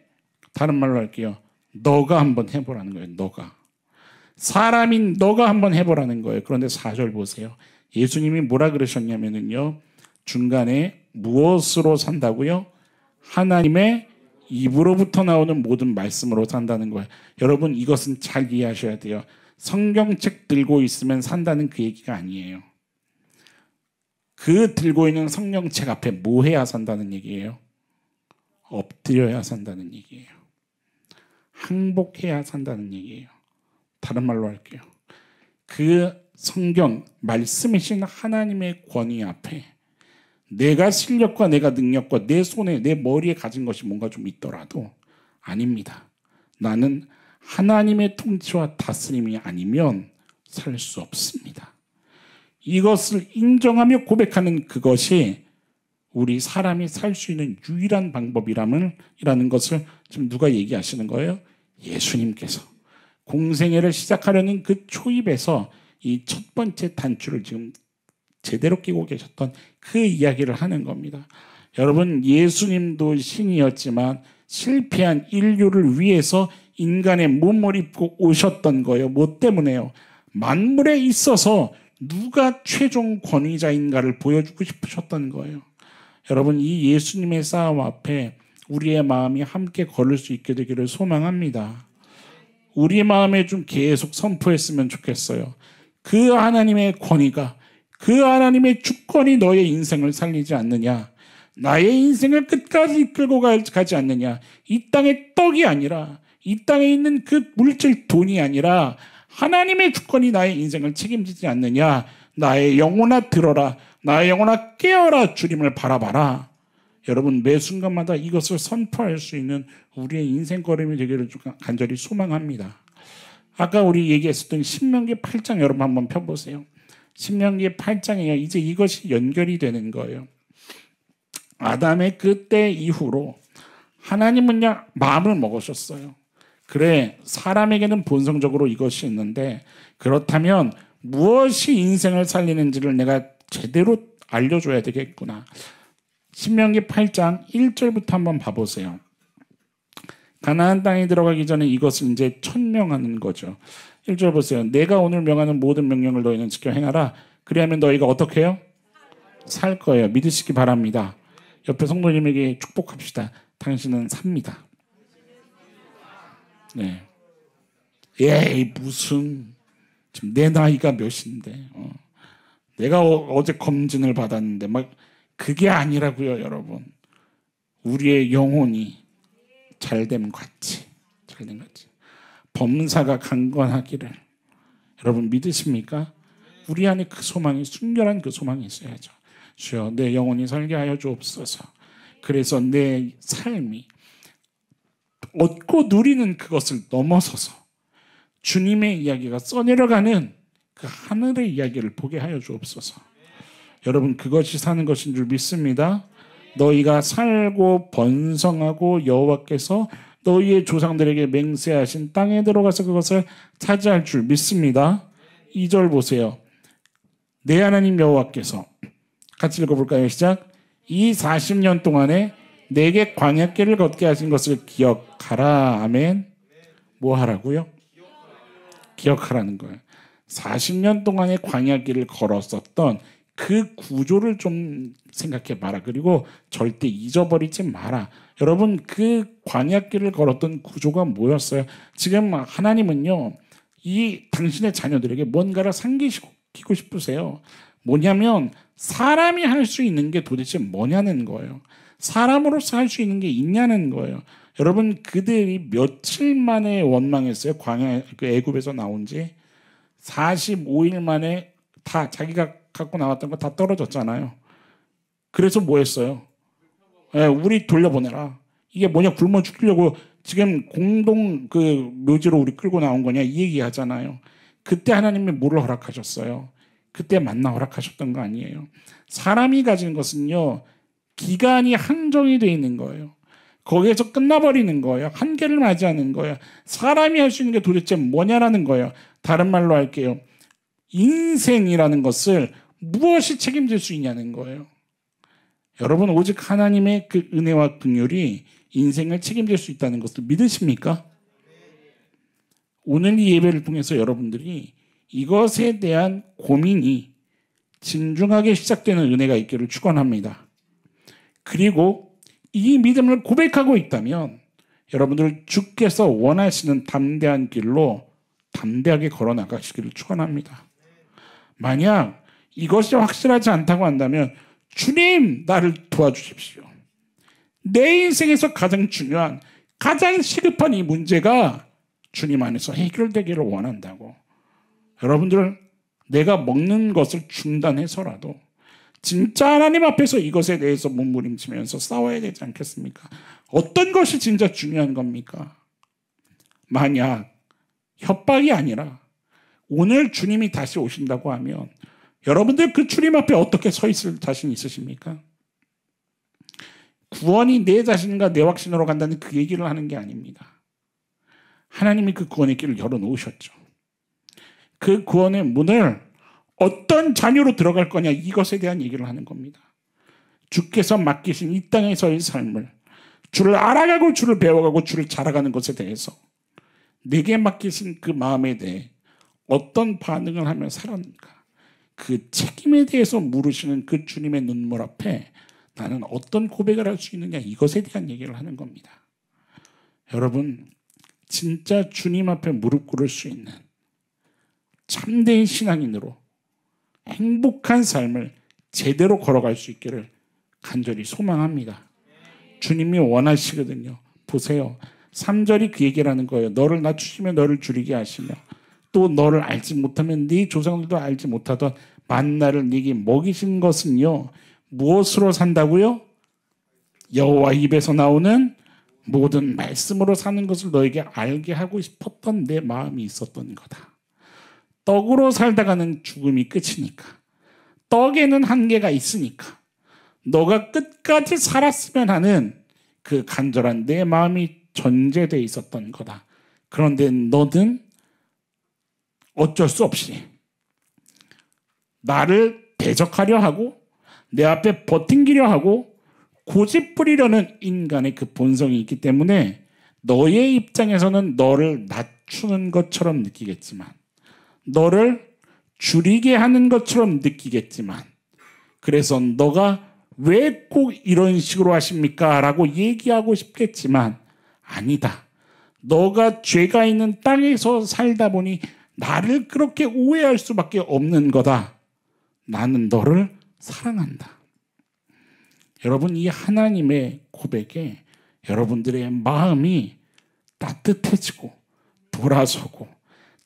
[SPEAKER 1] 다른 말로 할게요. 너가 한번 해보라는 거예요. 너가. 사람인 너가 한번 해보라는 거예요. 그런데 4절 보세요. 예수님이 뭐라 그러셨냐면요, 중간에 무엇으로 산다고요? 하나님의 입으로부터 나오는 모든 말씀으로 산다는 거예요. 여러분, 이것은 잘 이해하셔야 돼요. 성경책 들고 있으면 산다는 그 얘기가 아니에요. 그 들고 있는 성경책 앞에 뭐 해야 산다는 얘기예요? 엎드려야 산다는 얘기예요. 항복해야 산다는 얘기예요. 다른 말로 할게요. 그 성경 말씀이신 하나님의 권위 앞에 내가 실력과 내가 능력과 내 손에 내 머리에 가진 것이 뭔가 좀 있더라도 아닙니다. 나는 하나님의 통치와 다스림이 아니면 살 수 없습니다. 이것을 인정하며 고백하는 그것이 우리 사람이 살 수 있는 유일한 방법이라는 것을 지금 누가 얘기하시는 거예요? 예수님께서 공생애를 시작하려는 그 초입에서 이 첫 번째 단추를 지금 제대로 끼고 계셨던 그 이야기를 하는 겁니다. 여러분, 예수님도 신이었지만 실패한 인류를 위해서 인간의 몸을 입고 오셨던 거예요. 뭐 때문에요? 만물에 있어서 누가 최종 권위자인가를 보여주고 싶으셨던 거예요. 여러분, 이 예수님의 싸움 앞에 우리의 마음이 함께 걸을 수 있게 되기를 소망합니다. 우리 마음에 좀 계속 선포했으면 좋겠어요. 그 하나님의 권위가, 그 하나님의 주권이 너의 인생을 살리지 않느냐, 나의 인생을 끝까지 이끌고 가지 않느냐, 이 땅의 떡이 아니라, 이 땅에 있는 그 물질 돈이 아니라 하나님의 주권이 나의 인생을 책임지지 않느냐. 나의 영혼아 들어라, 나의 영혼아 깨어라, 주님을 바라봐라. 여러분, 매 순간마다 이것을 선포할 수 있는 우리의 인생 걸음이 되기를 간절히 소망합니다. 아까 우리 얘기했었던 신명기 8장 여러분 한번 펴보세요. 신명기 8장이에요. 이제 이것이 연결이 되는 거예요. 아담의 그때 이후로 하나님은요 마음을 먹으셨어요. 그래, 사람에게는 본성적으로 이것이 있는데 그렇다면 무엇이 인생을 살리는지를 내가 제대로 알려줘야 되겠구나. 신명기 8장 1절부터 한번 봐보세요. 가나안 땅에 들어가기 전에 이것을 이제 천명하는 거죠. 1절 보세요. 내가 오늘 명하는 모든 명령을 너희는 지켜 행하라. 그리하면 너희가 어떻게 해요? 살 거예요. 믿으시기 바랍니다. 옆에 성도님에게 축복합시다. 당신은 삽니다. 네. 에이 무슨 지금 내 나이가 몇인데 내가 어제 검진을 받았는데 막 그게 아니라고요. 여러분, 우리의 영혼이 잘됨 같이 범사가 강건하기를 여러분 믿으십니까? 우리 안에 그 소망이, 순결한 그 소망이 있어야죠. 주여 내 영혼이 살게 하여 주옵소서. 그래서 내 삶이 얻고 누리는 그것을 넘어서서 주님의 이야기가 써내려가는 그 하늘의 이야기를 보게 하여 주옵소서. 여러분, 그것이 사는 것인 줄 믿습니다. 너희가 살고 번성하고 여호와께서 너희의 조상들에게 맹세하신 땅에 들어가서 그것을 차지할 줄 믿습니다. 2절 보세요. 내 하나님 여호와께서, 같이 읽어볼까요? 시작. 이 40년 동안에 내게 광야길을 걷게 하신 것을 기억하라. 아멘. 뭐 하라고요? 기억하라는 거예요. 40년 동안의 광야길을 걸었었던 그 구조를 좀 생각해 봐라. 그리고 절대 잊어버리지 마라. 여러분, 그 광야길을 걸었던 구조가 뭐였어요? 지금 하나님은요, 이 당신의 자녀들에게 뭔가를 상기시키고 싶으세요. 뭐냐면 사람이 할 수 있는 게 도대체 뭐냐는 거예요. 사람으로서 할 수 있는 게 있냐는 거예요. 여러분, 그들이 며칠 만에 원망했어요. 광야, 그 애굽에서 나온 지 45일 만에 다 자기가 갖고 나왔던 거 다 떨어졌잖아요. 그래서 뭐 했어요? 우리 돌려보내라. 이게 뭐냐, 굶어 죽이려고 지금 공동 그 묘지로 우리 끌고 나온 거냐, 이 얘기 하잖아요. 그때 하나님이 뭐를 허락하셨어요? 그때 만나 허락하셨던 거 아니에요. 사람이 가진 것은요, 기간이 한정이 돼 있는 거예요. 거기에서 끝나버리는 거예요. 한계를 맞이하는 거예요. 사람이 할 수 있는 게 도대체 뭐냐라는 거예요. 다른 말로 할게요. 인생이라는 것을 무엇이 책임질 수 있냐는 거예요. 여러분, 오직 하나님의 그 은혜와 긍휼이 인생을 책임질 수 있다는 것을 믿으십니까? 오늘 이 예배를 통해서 여러분들이 이것에 대한 고민이 진중하게 시작되는 은혜가 있기를 축원합니다. 그리고 이 믿음을 고백하고 있다면 여러분들 주께서 원하시는 담대한 길로 담대하게 걸어 나가시기를 축원합니다. 만약 이것이 확실하지 않다고 한다면 주님, 나를 도와주십시오. 내 인생에서 가장 중요한, 가장 시급한 이 문제가 주님 안에서 해결되기를 원한다고. 여러분들, 내가 먹는 것을 중단해서라도 진짜 하나님 앞에서 이것에 대해서 몸부림치면서 싸워야 되지 않겠습니까? 어떤 것이 진짜 중요한 겁니까? 만약 협박이 아니라 오늘 주님이 다시 오신다고 하면 여러분들 그 주님 앞에 어떻게 서 있을 자신 있으십니까? 구원이 내 자신과 내 확신으로 간다는 그 얘기를 하는 게 아닙니다. 하나님이 그 구원의 길을 열어놓으셨죠. 그 구원의 문을 어떤 자녀로 들어갈 거냐, 이것에 대한 얘기를 하는 겁니다. 주께서 맡기신 이 땅에서의 삶을, 주를 알아가고 주를 배워가고 주를 자라가는 것에 대해서 내게 맡기신 그 마음에 대해 어떤 반응을 하며 살았는가, 그 책임에 대해서 물으시는 그 주님의 눈물 앞에 나는 어떤 고백을 할 수 있느냐, 이것에 대한 얘기를 하는 겁니다. 여러분, 진짜 주님 앞에 무릎 꿇을 수 있는 참된 신앙인으로 행복한 삶을 제대로 걸어갈 수 있기를 간절히 소망합니다. 주님이 원하시거든요. 보세요. 3절이 그 얘기를 하는 거예요. 너를 낮추시며 너를 줄이게 하시며 또 너를 알지 못하면 네 조상들도 알지 못하던 만나를 네게 먹이신 것은요, 무엇으로 산다고요? 여호와 입에서 나오는 모든 말씀으로 사는 것을 너에게 알게 하고 싶었던 내 마음이 있었던 거다. 떡으로 살다가는 죽음이 끝이니까. 떡에는 한계가 있으니까. 너가 끝까지 살았으면 하는 그 간절한 내 마음이 전제되어 있었던 거다. 그런데 너는 어쩔 수 없이 나를 대적하려 하고 내 앞에 버팅기려 하고 고집 부리려는 인간의 그 본성이 있기 때문에 너의 입장에서는 너를 낮추는 것처럼 느끼겠지만, 너를 줄이게 하는 것처럼 느끼겠지만, 그래서 너가 왜 꼭 이런 식으로 하십니까? 라고 얘기하고 싶겠지만, 아니다. 너가 죄가 있는 땅에서 살다 보니 나를 그렇게 오해할 수밖에 없는 거다. 나는 너를 사랑한다. 여러분, 이 하나님의 고백에 여러분들의 마음이 따뜻해지고 돌아서고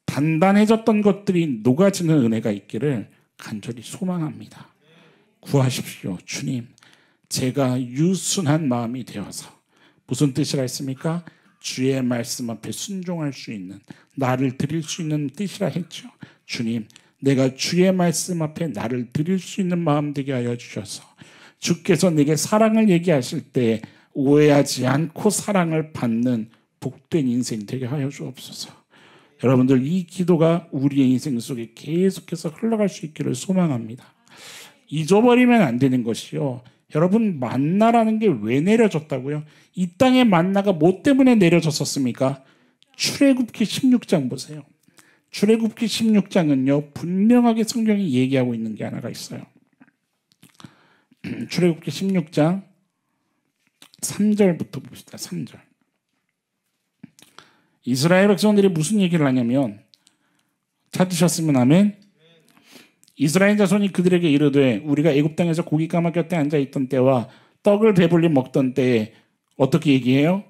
[SPEAKER 1] 단단해졌던 것들이 녹아지는 은혜가 있기를 간절히 소망합니다. 구하십시오. 주님, 제가 유순한 마음이 되어서, 무슨 뜻이라 했습니까? 주의 말씀 앞에 순종할 수 있는, 나를 드릴 수 있는 뜻이라 했죠. 주님, 내가 주의 말씀 앞에 나를 드릴 수 있는 마음 되게 하여 주셔서 주께서 내게 사랑을 얘기하실 때 오해하지 않고 사랑을 받는 복된 인생 되게 하여 주옵소서. 여러분들, 이 기도가 우리의 인생 속에 계속해서 흘러갈 수 있기를 소망합니다. 잊어버리면 안 되는 것이요, 여러분, 만나라는 게 왜 내려졌다고요? 이 땅에 만나가 뭐 때문에 내려졌었습니까? 출애굽기 16장 보세요. 출애굽기 16장은요 분명하게 성경이 얘기하고 있는 게 하나가 있어요. 출애굽기 16장 3절부터 봅시다. 3절. 이스라엘 백성들이 무슨 얘기를 하냐면, 찾으셨으면 아멘. 이스라엘 자손이 그들에게 이르되 우리가 애굽 땅에서 고기 가마 곁에 앉아 있던 때와 떡을 배불리 먹던 때에 어떻게 얘기해요?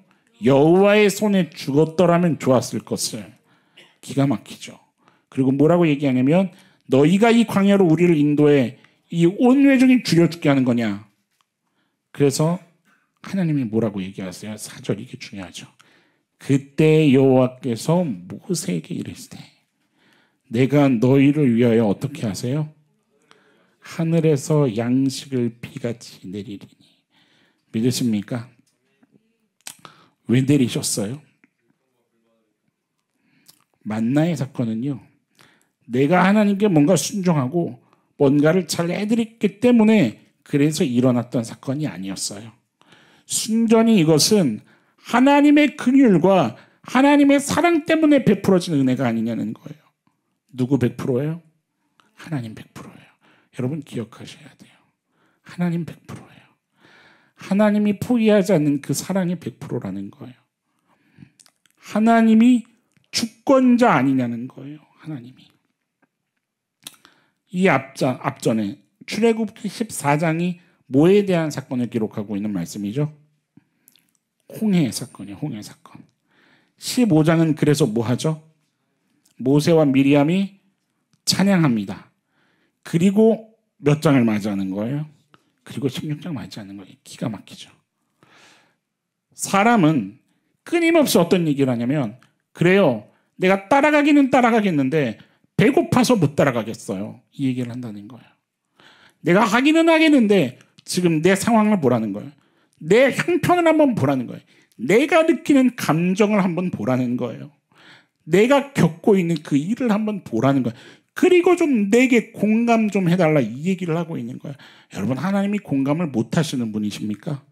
[SPEAKER 1] 여호와의 손에 죽었더라면 좋았을 것을. 기가 막히죠. 그리고 뭐라고 얘기하냐면, 너희가 이 광야로 우리를 인도해 이 온 회중이 죽여 죽게 하는 거냐. 그래서 하나님이 뭐라고 얘기하세요? 4절, 이게 중요하죠. 그때 여호와께서 모세에게 이르시되 내가 너희를 위하여 어떻게 하세요? 하늘에서 양식을 비같이 내리리니. 믿으십니까? 왜 내리셨어요? 만나의 사건은요, 내가 하나님께 뭔가 순종하고 뭔가를 잘 해드렸기 때문에 그래서 일어났던 사건이 아니었어요. 순전히 이것은 하나님의 긍휼과 하나님의 사랑 때문에 베풀어진 은혜가 아니냐는 거예요. 누구 100%예요? 하나님 100%예요. 여러분 기억하셔야 돼요. 하나님 100%예요. 하나님이 포기하지 않는 그 사랑이 100%라는 거예요. 하나님이 주권자 아니냐는 거예요. 하나님이. 이 앞전에 출애굽기 14장이 뭐에 대한 사건을 기록하고 있는 말씀이죠? 홍해 사건이에요. 홍해 사건. 15장은 그래서 뭐 하죠? 모세와 미리암이 찬양합니다. 그리고 몇 장을 맞이하는 거예요? 그리고 16장 맞이하는 거예요. 기가 막히죠. 사람은 끊임없이 어떤 얘기를 하냐면, 그래요, 내가 따라가기는 따라가겠는데 배고파서 못 따라가겠어요. 이 얘기를 한다는 거예요. 내가 하기는 하겠는데 지금 내 상황을 보라는 거예요. 내 형편을 한번 보라는 거예요. 내가 느끼는 감정을 한번 보라는 거예요. 내가 겪고 있는 그 일을 한번 보라는 거예요. 그리고 좀 내게 공감 좀 해달라, 이 얘기를 하고 있는 거예요. 여러분, 하나님이 공감을 못 하시는 분이십니까?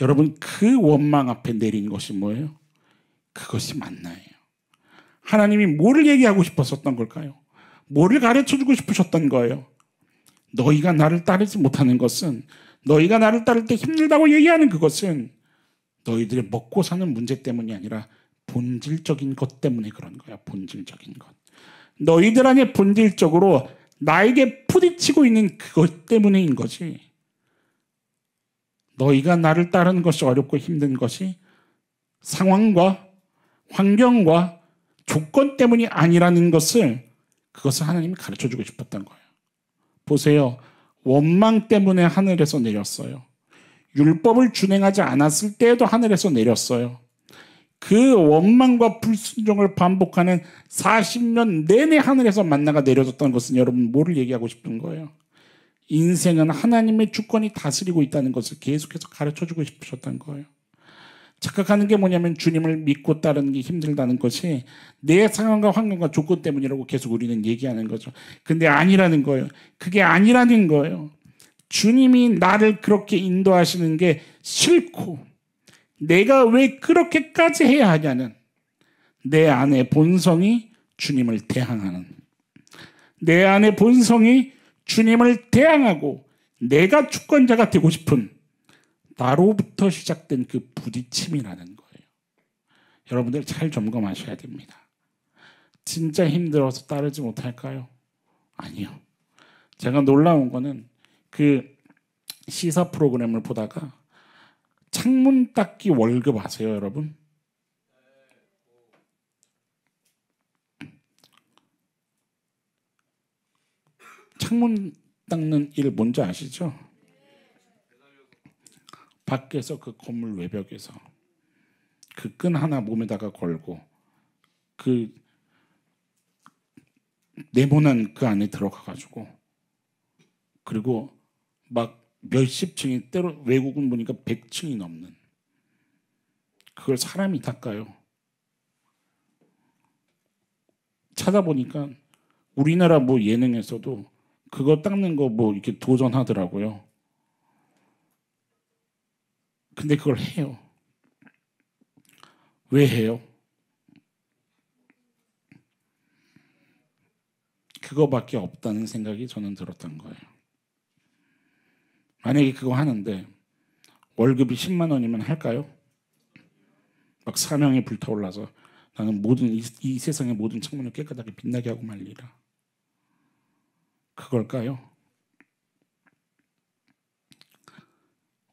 [SPEAKER 1] 여러분, 그 원망 앞에 내린 것이 뭐예요? 그것이 만나예요. 하나님이 뭐를 얘기하고 싶었었던 걸까요? 뭐를 가르쳐주고 싶으셨던 거예요? 너희가 나를 따르지 못하는 것은, 너희가 나를 따를 때 힘들다고 얘기하는 그것은 너희들의 먹고 사는 문제 때문이 아니라 본질적인 것 때문에 그런 거야. 본질적인 것. 너희들 안에 본질적으로 나에게 부딪히고 있는 그것 때문인 거지. 너희가 나를 따르는 것이 어렵고 힘든 것이 상황과 환경과 조건 때문이 아니라는 것을, 그것을 하나님이 가르쳐주고 싶었던 거예요. 보세요. 원망 때문에 하늘에서 내렸어요. 율법을 준행하지 않았을 때에도 하늘에서 내렸어요. 그 원망과 불순종을 반복하는 40년 내내 하늘에서 만나가 내려졌던 것은 여러분 뭐를 얘기하고 싶은 거예요? 인생은 하나님의 주권이 다스리고 있다는 것을 계속해서 가르쳐주고 싶으셨던 거예요. 착각하는 게 뭐냐면 주님을 믿고 따르는 게 힘들다는 것이 내 상황과 환경과 조건 때문이라고 계속 우리는 얘기하는 거죠. 근데 아니라는 거예요. 그게 아니라는 거예요. 주님이 나를 그렇게 인도하시는 게 싫고 내가 왜 그렇게까지 해야 하냐는 내 안의 본성이 주님을 대항하는, 내 안의 본성이 주님을 대항하고 내가 주권자가 되고 싶은 나로부터 시작된 그 부딪힘이라는 거예요. 여러분들 잘 점검하셔야 됩니다. 진짜 힘들어서 따르지 못할까요? 아니요. 제가 놀라운 거는 그 시사 프로그램을 보다가 창문 닦기 월급 아세요, 여러분? 창문 닦는 일 뭔지 아시죠? 밖에서 그 건물 외벽에서 그 끈 하나 몸에다가 걸고 그 네모난 그 안에 들어가가지고 그리고 막 몇십 층이 때로 외국은 보니까 100층이 넘는 그걸 사람이 닦아요. 찾아보니까 우리나라 뭐 예능에서도 그거 닦는 거 뭐 이렇게 도전하더라고요. 근데 그걸 해요. 왜 해요? 그거밖에 없다는 생각이 저는 들었던 거예요. 만약에 그거 하는데 월급이 10만 원이면 할까요? 막 사명이 불타올라서 나는 모든 이 세상의 모든 창문을 깨끗하게 빛나게 하고 말리라. 그걸까요?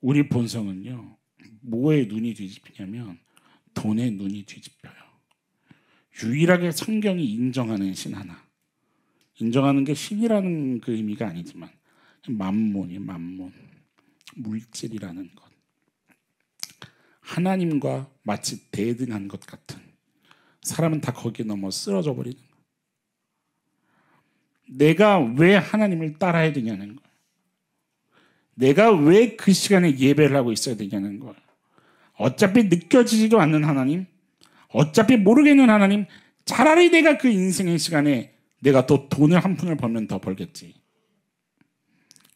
[SPEAKER 1] 우리 본성은요, 뭐에 눈이 뒤집히냐면 돈에 눈이 뒤집혀요. 유일하게 성경이 인정하는 신 하나, 인정하는 게 신이라는 그 의미가 아니지만 만몬이 만몬, 물질이라는 것, 하나님과 마치 대등한 것 같은, 사람은 다 거기에 넘어 쓰러져 버리는 거예요. 내가 왜 하나님을 따라야 되냐는 거예요. 내가 왜 그 시간에 예배를 하고 있어야 되냐는 거예요. 어차피 느껴지지도 않는 하나님, 어차피 모르겠는 하나님, 차라리 내가 그 인생의 시간에 내가 더 돈을 한 푼을 벌면 더 벌겠지.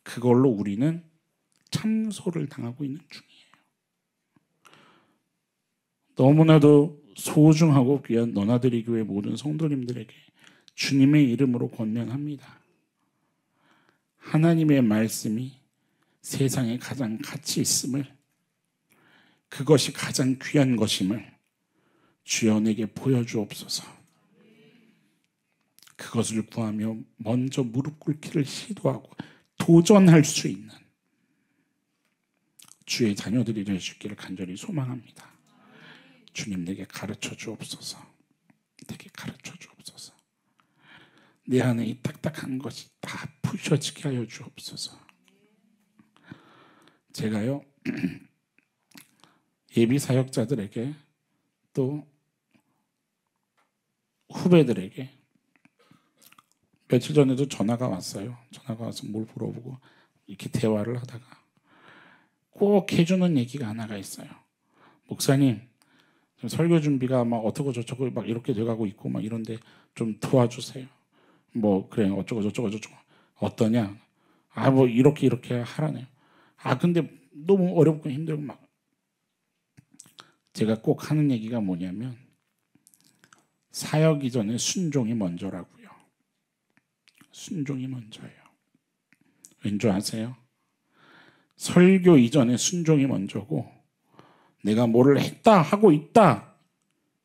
[SPEAKER 1] 그걸로 우리는 참소를 당하고 있는 중이에요. 너무나도 소중하고 귀한 너나들이 교회 모든 성도님들에게 주님의 이름으로 권면합니다. 하나님의 말씀이 세상에 가장 가치 있음을, 그것이 가장 귀한 것임을 주여 내게 보여주옵소서. 그것을 구하며 먼저 무릎 꿇기를 시도하고 도전할 수 있는 주의 자녀들이 될 수 있기를 간절히 소망합니다. 주님 내게 가르쳐 주옵소서. 내게 가르쳐 주옵소서. 내 안에 이 딱딱한 것이 다 부셔지게 하여 주옵소서. 제가요 예비 사역자들에게 또 후배들에게 며칠 전에도 전화가 왔어요. 전화가 와서 뭘 물어보고 이렇게 대화를 하다가 꼭 해주는 얘기가 하나가 있어요. 목사님, 설교 준비가 막 어떻고 저쩌고 막 이렇게 돼가고 있고 막 이런데 좀 도와주세요. 뭐 그래 어쩌고 저쩌고 어떠냐? 아 뭐 이렇게 하라네요. 아 근데 너무 어렵고 힘들고 막 제가 꼭 하는 얘기가 뭐냐면 사역 이전에 순종이 먼저라고요. 순종이 먼저예요. 왠지 아세요? 설교 이전에 순종이 먼저고 내가 뭐를 했다 하고 있다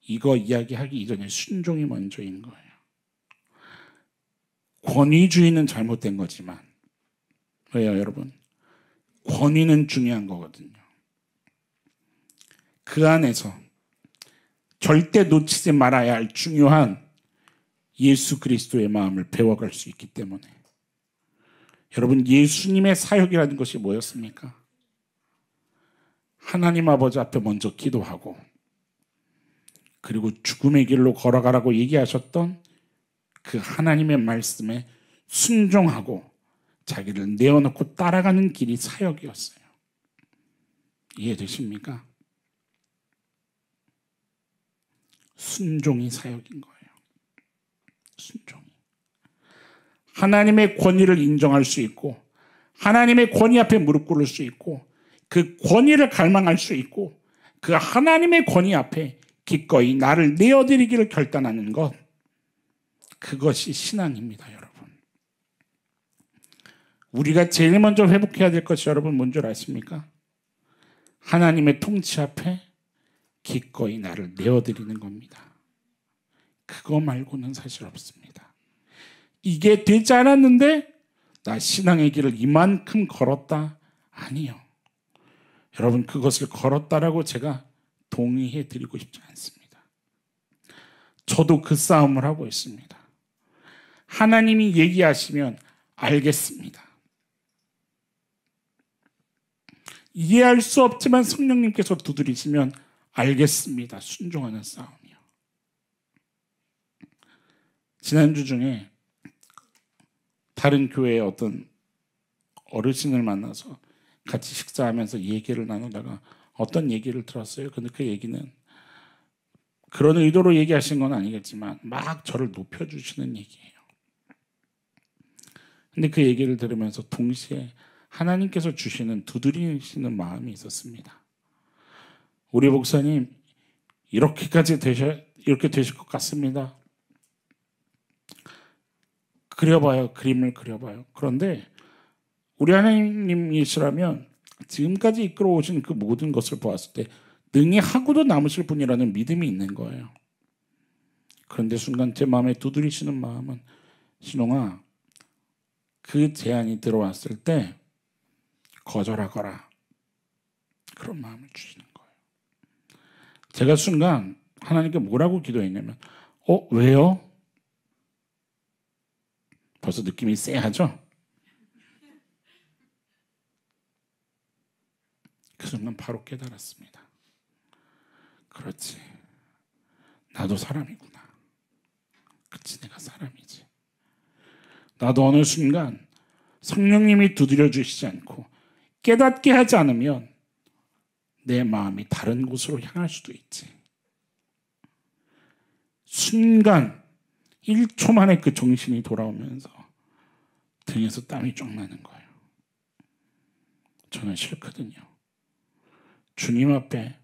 [SPEAKER 1] 이거 이야기하기 이전에 순종이 먼저인 거예요. 권위주의는 잘못된 거지만 왜요 여러분? 권위는 중요한 거거든요. 그 안에서 절대 놓치지 말아야 할 중요한 예수 그리스도의 마음을 배워갈 수 있기 때문에 여러분 예수님의 사역이라는 것이 뭐였습니까? 하나님 아버지 앞에 먼저 기도하고 그리고 죽음의 길로 걸어가라고 얘기하셨던 그 하나님의 말씀에 순종하고 자기를 내어놓고 따라가는 길이 사역이었어요. 이해되십니까? 순종이 사역인 거예요. 순종이. 하나님의 권위를 인정할 수 있고 하나님의 권위 앞에 무릎 꿇을 수 있고 그 권위를 갈망할 수 있고 그 하나님의 권위 앞에 기꺼이 나를 내어드리기를 결단하는 것, 그것이 신앙입니다. 여러분, 우리가 제일 먼저 회복해야 될 것이 여러분 뭔 줄 아십니까? 하나님의 통치 앞에 기꺼이 나를 내어드리는 겁니다. 그거 말고는 사실 없습니다. 이게 되지 않았는데 나 신앙의 길을 이만큼 걸었다? 아니요. 여러분, 그것을 걸었다라고 제가 동의해 드리고 싶지 않습니다. 저도 그 싸움을 하고 있습니다. 하나님이 얘기하시면 알겠습니다. 이해할 수 없지만 성령님께서 두드리시면 알겠습니다. 순종하는 싸움이요. 지난주 중에 다른 교회의 어떤 어르신을 만나서 같이 식사하면서 얘기를 나누다가 어떤 얘기를 들었어요. 근데 그 얘기는 그런 의도로 얘기하신 건 아니겠지만 막 저를 높여주시는 얘기예요. 근데 그 얘기를 들으면서 동시에 하나님께서 주시는 두드리시는 마음이 있었습니다. 우리 목사님 이렇게 되실 것 같습니다. 그려봐요. 그림을 그려봐요. 그런데 우리 하나님이시라면 지금까지 이끌어오신 그 모든 것을 보았을 때 능히 하고도 남으실 분이라는 믿음이 있는 거예요. 그런데 순간 제 마음에 두드리시는 마음은, 신홍아, 그 제안이 들어왔을 때 거절하거라, 그런 마음을 주시는 거예요. 제가 순간 하나님께 뭐라고 기도했냐면 왜요? 벌써 느낌이 쎄하죠? 그 순간 바로 깨달았습니다. 그렇지, 나도 사람이구나. 그치, 내가 사람이지. 나도 어느 순간 성령님이 두드려 주시지 않고 깨닫게 하지 않으면 내 마음이 다른 곳으로 향할 수도 있지. 순간 1초 만에 그 정신이 돌아오면서 등에서 땀이 쫙 나는 거예요. 저는 싫거든요. 주님 앞에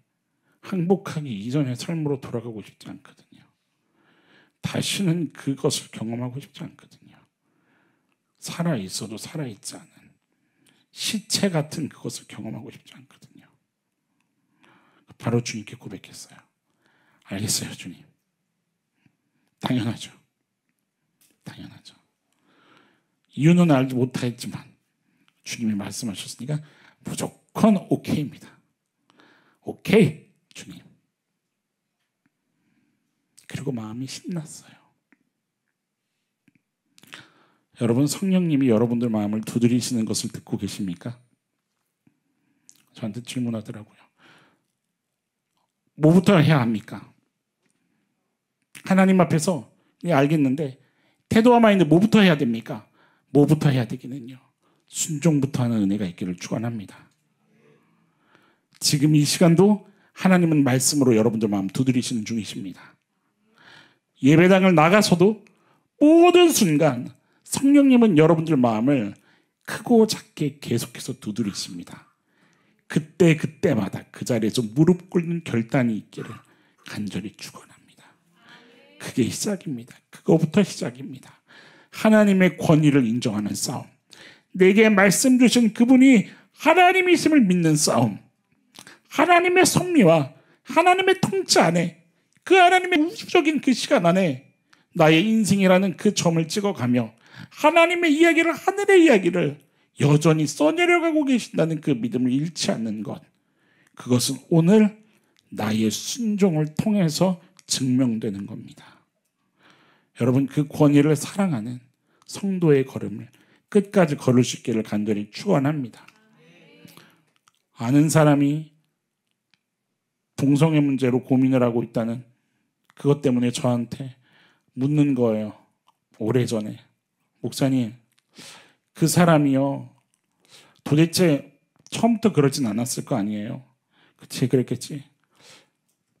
[SPEAKER 1] 항복하기 이전의 삶으로 돌아가고 싶지 않거든요. 다시는 그것을 경험하고 싶지 않거든요. 살아있어도 살아있지 않은 시체 같은 그것을 경험하고 싶지 않거든요. 바로 주님께 고백했어요. 알겠어요, 주님. 당연하죠. 당연하죠. 이유는 알지 못하겠지만 주님이 말씀하셨으니까 무조건 오케이입니다. 오케이, 주님. 그리고 마음이 신났어요. 여러분, 성령님이 여러분들 마음을 두드리시는 것을 듣고 계십니까? 저한테 질문하더라고요. 뭐부터 해야 합니까? 하나님 앞에서 알겠는데 태도와 마인드 뭐부터 해야 됩니까? 뭐부터 해야 되기는요, 순종부터 하는 은혜가 있기를 축원합니다. 지금 이 시간도 하나님은 말씀으로 여러분들 마음 두드리시는 중이십니다. 예배당을 나가서도 모든 순간 성령님은 여러분들 마음을 크고 작게 계속해서 두드리십니다. 그때마다 그 자리에서 무릎 꿇는 결단이 있기를 간절히 축원합니다. 그게 시작입니다. 그거부터 시작입니다. 하나님의 권위를 인정하는 싸움, 내게 말씀 주신 그분이 하나님이심을 믿는 싸움, 하나님의 섭리와 하나님의 통치 안에, 그 하나님의 우주적인 그 시간 안에 나의 인생이라는 그 점을 찍어가며 하나님의 이야기를, 하늘의 이야기를 여전히 써내려가고 계신다는 그 믿음을 잃지 않는 것, 그것은 오늘 나의 순종을 통해서 증명되는 겁니다. 여러분, 그 권위를 사랑하는 성도의 걸음을 끝까지 걸을 수 있기를 간절히 축원합니다. 아는 사람이 동성애 문제로 고민을 하고 있다는 그것 때문에 저한테 묻는 거예요. 오래전에. 목사님, 그 사람이요, 도대체 처음부터 그러진 않았을 거 아니에요. 그치, 그랬겠지.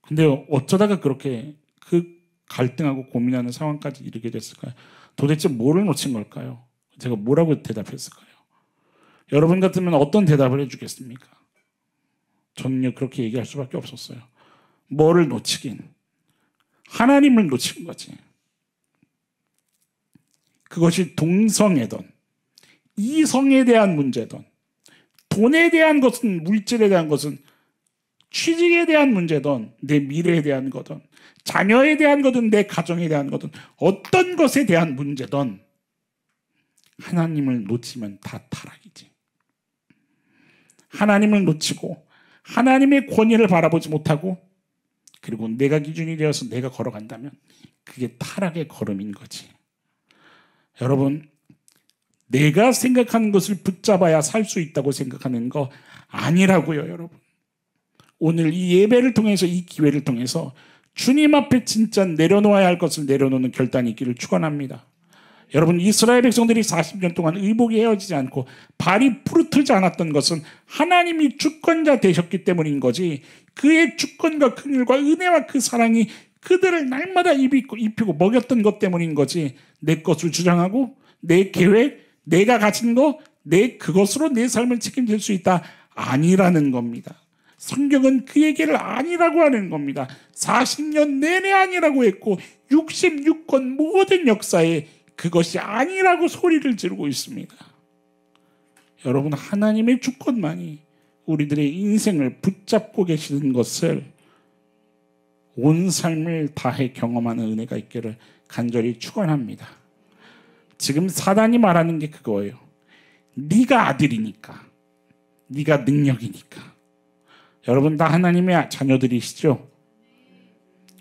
[SPEAKER 1] 근데 어쩌다가 그렇게 그 갈등하고 고민하는 상황까지 이르게 됐을까요? 도대체 뭐를 놓친 걸까요? 제가 뭐라고 대답했을까요? 여러분 같으면 어떤 대답을 해주겠습니까? 저는요, 그렇게 얘기할 수밖에 없었어요. 뭐를 놓치긴? 하나님을 놓친 거지. 그것이 동성애든 이성에 대한 문제든 돈에 대한 것은, 물질에 대한 것은, 취직에 대한 문제든 내 미래에 대한 거든 자녀에 대한 거든 내 가정에 대한 거든 어떤 것에 대한 문제든 하나님을 놓치면 다 타락이지. 하나님을 놓치고 하나님의 권위를 바라보지 못하고 그리고 내가 기준이 되어서 내가 걸어간다면 그게 타락의 걸음인 거지. 여러분, 내가 생각하는 것을 붙잡아야 살 수 있다고 생각하는 거 아니라고요. 여러분, 오늘 이 예배를 통해서, 이 기회를 통해서 주님 앞에 진짜 내려놓아야 할 것을 내려놓는 결단이 있기를 축원합니다. 여러분, 이스라엘 백성들이 40년 동안 의복이 헤어지지 않고 발이 부르트지 않았던 것은 하나님이 주권자 되셨기 때문인 거지, 그의 주권과 긍휼과 은혜와 그 사랑이 그들을 날마다 입히고 먹였던 것 때문인 거지, 내 것을 주장하고 내 계획, 내가 가진 거, 그것으로 내 삶을 책임질 수 있다 아니라는 겁니다. 성경은 그 얘기를 아니라고 하는 겁니다. 40년 내내 아니라고 했고 66권 모든 역사에 그것이 아니라고 소리를 지르고 있습니다. 여러분, 하나님의 주권만이 우리들의 인생을 붙잡고 계시는 것을 온 삶을 다해 경험하는 은혜가 있기를 간절히 축원합니다. 지금 사단이 말하는 게 그거예요. 네가 아들이니까, 네가 능력이니까. 여러분 다 하나님의 자녀들이시죠?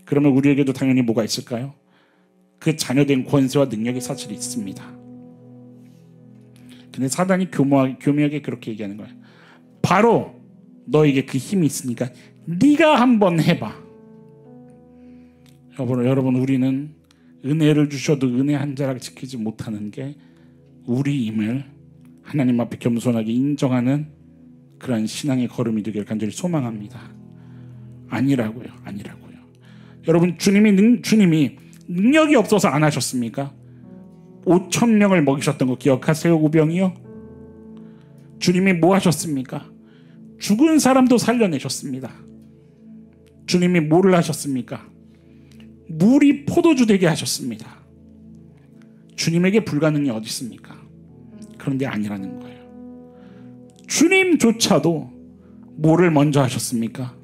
[SPEAKER 1] 그러면 우리에게도 당연히 뭐가 있을까요? 그 자녀된 권세와 능력이 사실 있습니다. 근데 사단이 교묘하게 그렇게 얘기하는 거예요. 바로 너에게 그 힘이 있으니까 네가 한번 해봐. 여러분, 우리는 은혜를 주셔도 은혜 한 자락 지키지 못하는 게 우리임을 하나님 앞에 겸손하게 인정하는 그런 신앙의 걸음이 되기를 간절히 소망합니다. 아니라고요. 여러분, 주님이 능력이 없어서 안 하셨습니까? 5,000명을 먹이셨던 거 기억하세요? 우병이요? 주님이 뭐 하셨습니까? 죽은 사람도 살려내셨습니다. 주님이 뭐를 하셨습니까? 물이 포도주 되게 하셨습니다. 주님에게 불가능이 어디 있습니까? 그런데 아니라는 거예요. 주님조차도 뭐를 먼저 하셨습니까?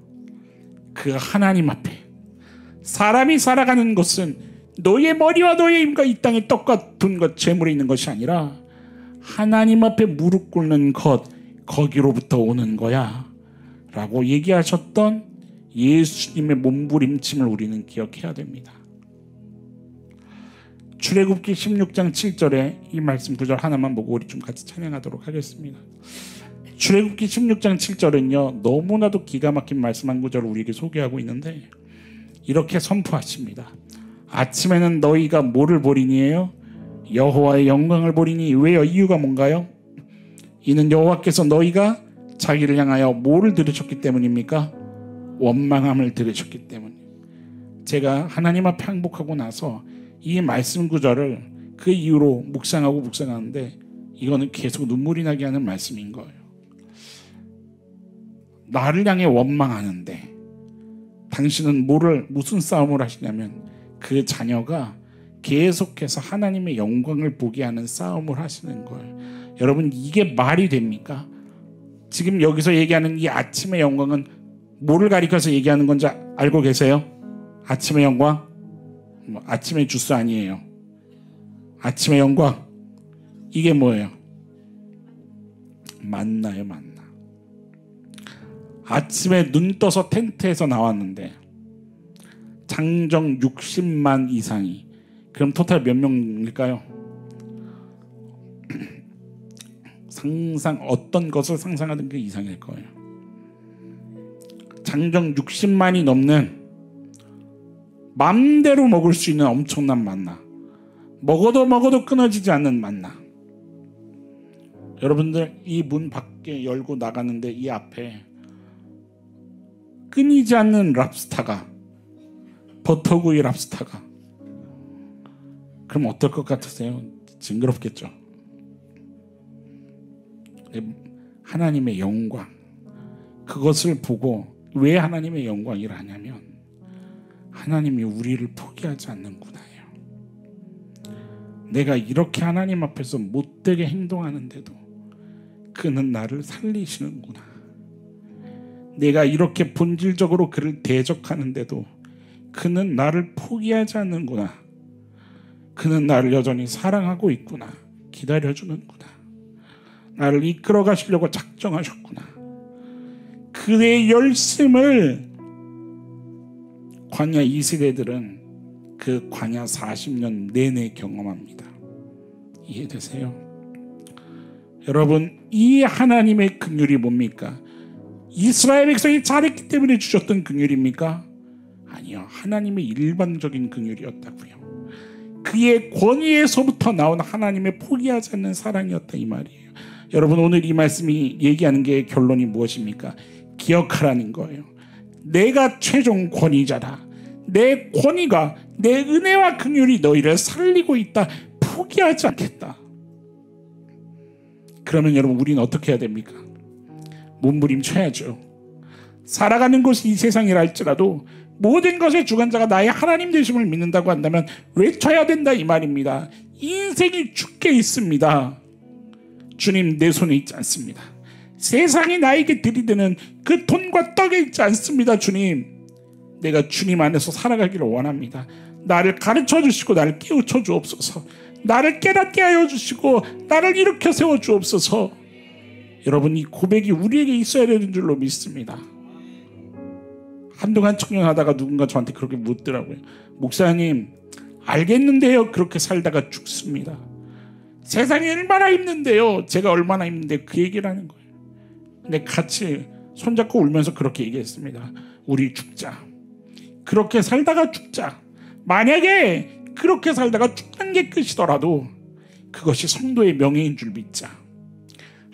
[SPEAKER 1] 그 하나님 앞에 사람이 살아가는 것은 너의 머리와 너의 힘과 이 땅에 떡과 돈과 재물이 있는 것이 아니라 하나님 앞에 무릎 꿇는 것, 거기로부터 오는 거야 라고 얘기하셨던 예수님의 몸부림침을 우리는 기억해야 됩니다. 출애굽기 16장 7절에 이 말씀 구절 하나만 보고 우리 좀 같이 찬양하도록 하겠습니다. 출애굽기 16장 7절은요, 너무나도 기가 막힌 말씀 한 구절을 우리에게 소개하고 있는데 이렇게 선포하십니다. 아침에는 너희가 뭐를 보리니에요? 여호와의 영광을 보리니. 왜요? 이유가 뭔가요? 이는 여호와께서 너희가 자기를 향하여 뭐를 들으셨기 때문입니까? 원망함을 들으셨기 때문에. 제가 하나님 앞에 항복하고 나서 이 말씀 구절을 그 이후로 묵상하는데 이거는 계속 눈물이 나게 하는 말씀인 거예요. 나를 향해 원망하는데 당신은 무슨 싸움을 하시냐면 그 자녀가 계속해서 하나님의 영광을 보게 하는 싸움을 하시는 거예요. 여러분, 이게 말이 됩니까? 지금 여기서 얘기하는 이 아침의 영광은 뭐를 가리켜서 얘기하는 건지 알고 계세요? 아침의 영광? 아침의 주스 아니에요. 아침의 영광, 이게 뭐예요? 만나요, 만나. 아침에 눈 떠서 텐트에서 나왔는데 장정 60만 이상이, 그럼 토탈 몇 명일까요? 어떤 것을 상상하든 그 이상일 거예요. 장정 60만이 넘는 맘대로 먹을 수 있는 엄청난 만나, 먹어도 끊어지지 않는 만나. 여러분들, 이 문 밖에 열고 나가는데 이 앞에 끊이지 않는 랍스타가, 버터구이 랍스타가, 그럼 어떨 것 같으세요? 징그럽겠죠. 하나님의 영광, 그것을 보고 왜 하나님의 영광이라 하냐면 하나님이 우리를 포기하지 않는구나요. 내가 이렇게 하나님 앞에서 못되게 행동하는데도 그는 나를 살리시는구나. 내가 이렇게 본질적으로 그를 대적하는데도 그는 나를 포기하지 않는구나. 그는 나를 여전히 사랑하고 있구나. 기다려주는구나. 나를 이끌어 가시려고 작정하셨구나. 그의 열심을 광야 2세대들은 그 광야 40년 내내 경험합니다. 이해되세요? 여러분, 이 하나님의 긍휼이 뭡니까? 이스라엘 백성이 잘했기 때문에 주셨던 긍휼입니까? 아니요, 하나님의 일반적인 긍휼이었다고요. 그의 권위에서부터 나온 하나님의 포기하지 않는 사랑이었다, 이 말이에요. 여러분, 오늘 이 말씀이 얘기하는 게 결론이 무엇입니까? 기억하라는 거예요. 내가 최종 권위자다. 내 권위가, 내 은혜와 긍휼이 너희를 살리고 있다. 포기하지 않겠다. 그러면 여러분, 우리는 어떻게 해야 됩니까? 몸부림쳐야죠. 살아가는 것이 이 세상이라 할지라도 모든 것의 주관자가 나의 하나님 되심을 믿는다고 한다면 외쳐야 된다, 이 말입니다. 인생이 주께 있습니다. 주님, 내 손에 있지 않습니다. 세상이 나에게 들이대는 그 돈과 떡에 있지 않습니다. 주님, 내가 주님 안에서 살아가기를 원합니다. 나를 가르쳐 주시고 나를 깨우쳐 주옵소서. 나를 깨닫게 하여 주시고 나를 일으켜 세워 주옵소서. 여러분, 이 고백이 우리에게 있어야 되는 줄로 믿습니다. 한동안 청년하다가 누군가 저한테 그렇게 묻더라고요. 목사님, 알겠는데요, 그렇게 살다가 죽습니다. 세상이 얼마나 힘든데요, 제가 얼마나 힘든데 그 얘기를 하는 거예요. 근데 같이 손잡고 울면서 그렇게 얘기했습니다. 우리 죽자. 그렇게 살다가 죽자. 만약에 그렇게 살다가 죽는 게 끝이더라도 그것이 성도의 명예인 줄 믿자.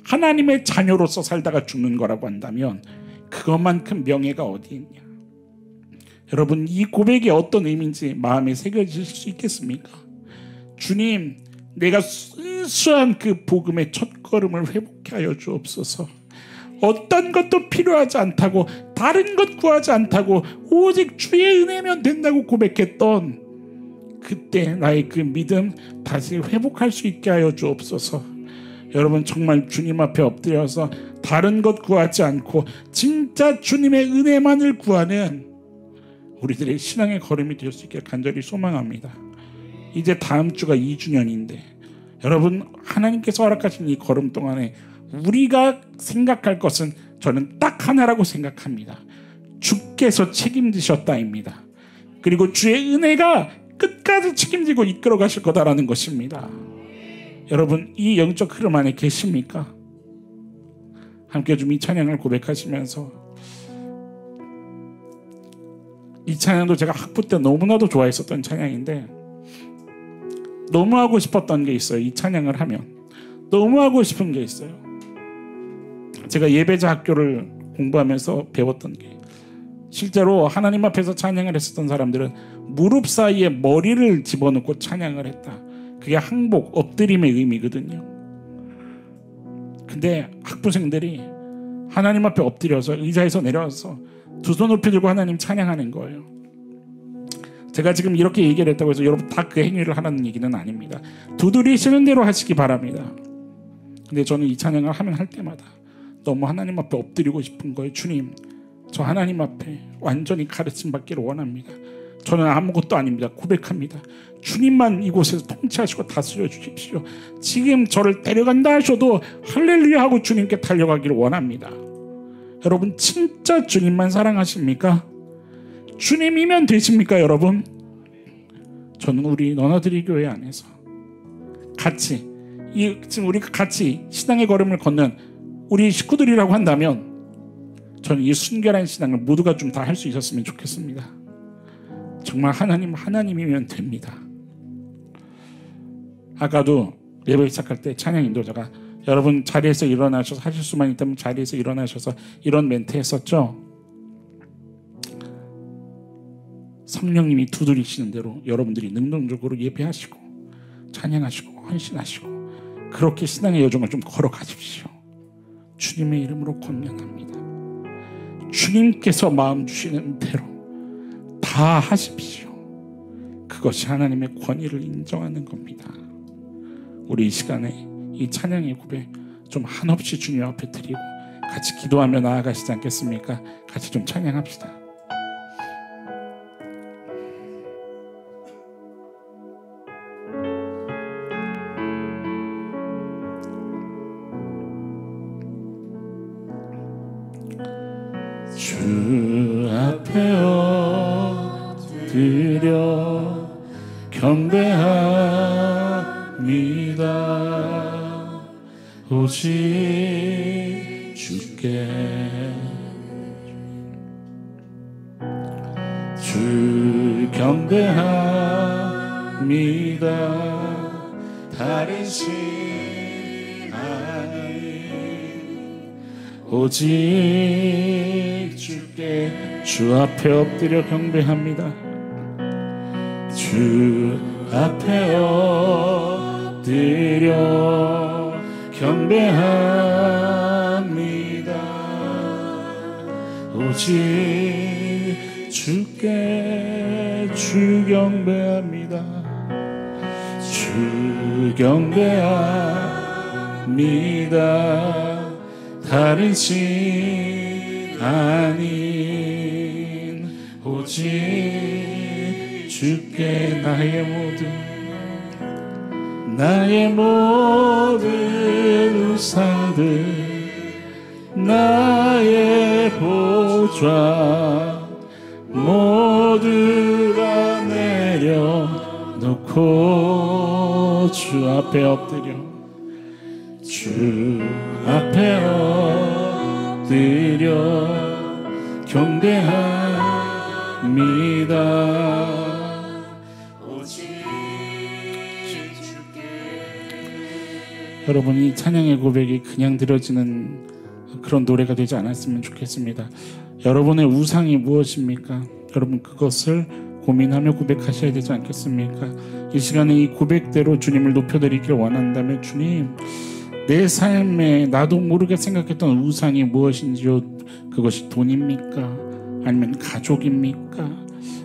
[SPEAKER 1] 하나님의 자녀로서 살다가 죽는 거라고 한다면 그것만큼 명예가 어디 있냐. 여러분, 이 고백이 어떤 의미인지 마음에 새겨질 수 있겠습니까? 주님, 내가 순수한 그 복음의 첫걸음을 회복케 하여 주옵소서. 어떤 것도 필요하지 않다고, 다른 것 구하지 않다고, 오직 주의 은혜면 된다고 고백했던 그때 나의 그 믿음 다시 회복할 수 있게 하여 주옵소서. 여러분, 정말 주님 앞에 엎드려서 다른 것 구하지 않고 진짜 주님의 은혜만을 구하는 우리들의 신앙의 걸음이 될 수 있게 간절히 소망합니다. 이제 다음 주가 2주년인데 여러분, 하나님께서 허락하신 이 걸음 동안에 우리가 생각할 것은 저는 딱 하나라고 생각합니다. 주께서 책임지셨다입니다. 그리고 주의 은혜가 끝까지 책임지고 이끌어 가실 거다라는 것입니다. 여러분, 이 영적 흐름 안에 계십니까? 함께 좀 이 찬양을 고백하시면서, 이 찬양도 제가 학부 때 너무나도 좋아했었던 찬양인데 너무 하고 싶었던 게 있어요. 이 찬양을 하면 너무 하고 싶은 게 있어요. 제가 예배자 학교를 공부하면서 배웠던 게, 실제로 하나님 앞에서 찬양을 했었던 사람들은 무릎 사이에 머리를 집어넣고 찬양을 했다. 그게 항복, 엎드림의 의미거든요. 근데 학부생들이 하나님 앞에 엎드려서 의자에서 내려와서 두 손 높이 들고 하나님 찬양하는 거예요. 제가 지금 이렇게 얘기를 했다고 해서 여러분 다 그 행위를 하라는 얘기는 아닙니다. 두드리시는 대로 하시기 바랍니다. 근데 저는 이 찬양을 하면 할 때마다 너무 하나님 앞에 엎드리고 싶은 거예요. 주님, 저 하나님 앞에 완전히 가르침 받기를 원합니다. 저는 아무것도 아닙니다. 고백합니다. 주님만 이곳에서 통치하시고 다스려 주십시오. 지금 저를 데려간다 하셔도 할렐루야 하고 주님께 달려가기를 원합니다. 여러분, 진짜 주님만 사랑하십니까? 주님이면 되십니까, 여러분? 저는 우리 너나들이 교회 안에서 같이, 지금 우리가 같이 신앙의 걸음을 걷는 우리 식구들이라고 한다면 저는 이 순결한 신앙을 모두가 좀 다 할 수 있었으면 좋겠습니다. 정말 하나님이면 됩니다. 아까도 예배 시작할 때 찬양 인도자가 여러분 자리에서 일어나셔서 하실 수만 있다면 자리에서 일어나셔서 이런 멘트 했었죠. 성령님이 두드리시는 대로 여러분들이 능동적으로 예배하시고 찬양하시고 헌신하시고 그렇게 신앙의 여정을 좀 걸어가십시오. 주님의 이름으로 권면합니다. 주님께서 마음 주시는 대로 다 하십시오. 그것이 하나님의 권위를 인정하는 겁니다. 우리 이 시간에 이 찬양의 고백 좀 한없이 주님 앞에 드리고 같이 기도하며 나아가시지 않겠습니까? 같이 좀 찬양합시다. 주 앞에 엎드려 경배합니다. 오직 주께 주 경배합니다. 다른 신 아닌 오직 주께 주 앞에 엎드려 경배합니다. 주 앞에 엎드려 경배합니다. 오직 주께 주 경배합니다. 주 경배합니다. 다른 신 아닌 오직 주께 나의 모든 우상들 나의 보좌 모두 다 내려놓고 주 앞에 엎드려 주 앞에 엎드려 경배합니다. 여러분이 찬양의 고백이 그냥 들어지는 그런 노래가 되지 않았으면 좋겠습니다. 여러분의 우상이 무엇입니까? 여러분 그것을 고민하며 고백하셔야 되지 않겠습니까? 이 시간에 이 고백대로 주님을 높여드리기를 원한다면 주님 내 삶에 나도 모르게 생각했던 우상이 무엇인지요? 그것이 돈입니까? 아니면 가족입니까?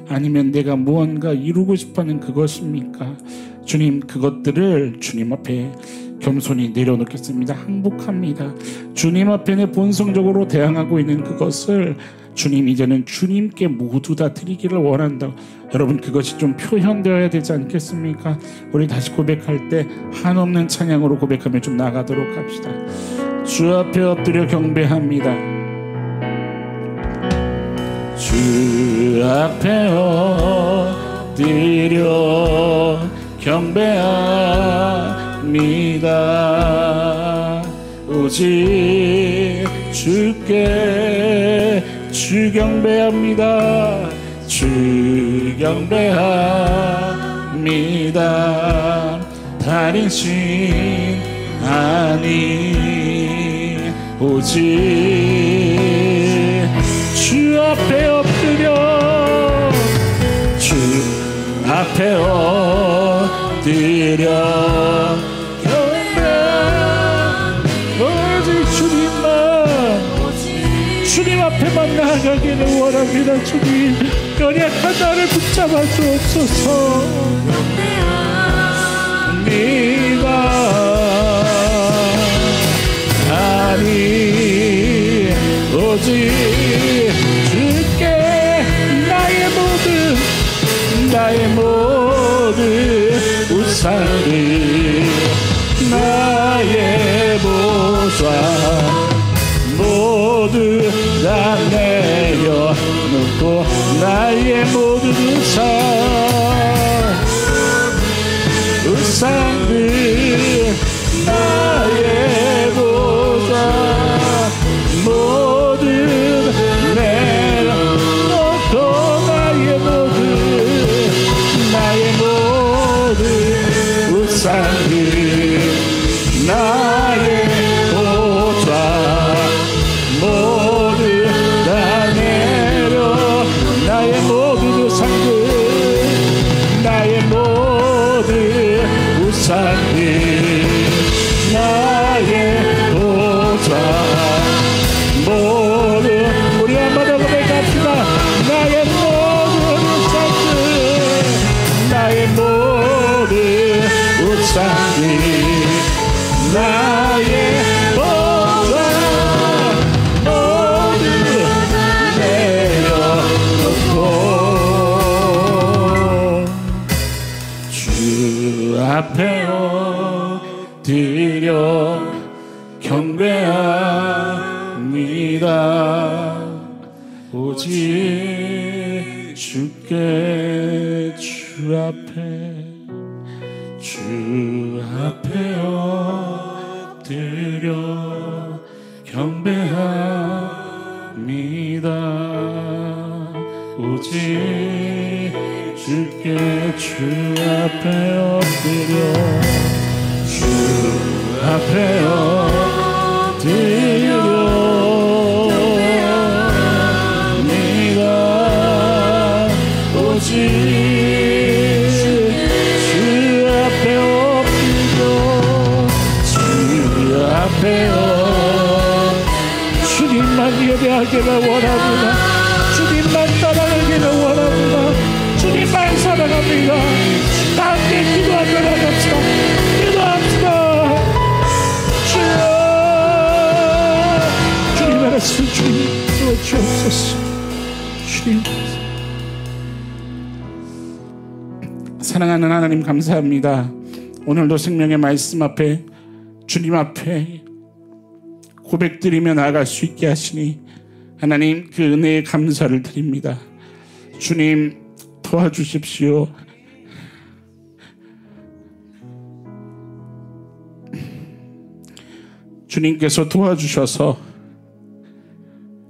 [SPEAKER 1] 아니면 내가 무언가 이루고 싶어하는 그것입니까? 주님 그것들을 주님 앞에 겸손히 내려놓겠습니다. 항복합니다. 주님 앞에 내 본성적으로 대항하고 있는 그것을 주님 이제는 주님께 모두 다 드리기를 원한다. 여러분 그것이 좀 표현되어야 되지 않겠습니까? 우리 다시 고백할 때 한없는 찬양으로 고백하며 좀 나가도록 합시다. 주 앞에 엎드려 경배합니다. 주 앞에 엎드려 경배합니다. 오직 주께 주 경배합니다. 주 경배합니다. 다른 신 아닌 오직 주 앞에 엎드려 주 앞에 엎드려 오직 주님 앞에만 나아가기를 원합니다. 주님 연약한 나를 붙잡아 주옵소서. 네가 아니 오직 주께 나의 모든 우상을 나의 보좌 모두 다 내려놓고 나의 모든 우상들 나의 보좌 모두 내려놓고 나의 모든 산들이 나의 보좌 모두 내려놓고 주 앞에 엎드려 경배합니다. 오직 주께 주 앞에 엎드려 경배합니다. 오직 주께 주 앞에 엎드려 주 앞에 엎드려옵니다. 오직 주 앞에 엎드려 주 앞에 주님만 예배하기를 원합니다. 주님만 따라가기를 원합니다. 주님만 사랑합니다. 다 함께 기도하며 나갑시다. 기도합시다. 주님 알았어. 주님 도와주옵소서. 주님 사랑하는 하나님 감사합니다. 오늘도 생명의 말씀 앞에 주님 앞에 고백드리며 나아갈 수 있게 하시니 하나님 그 은혜에 감사를 드립니다. 주님 도와주십시오. 주님께서 도와주셔서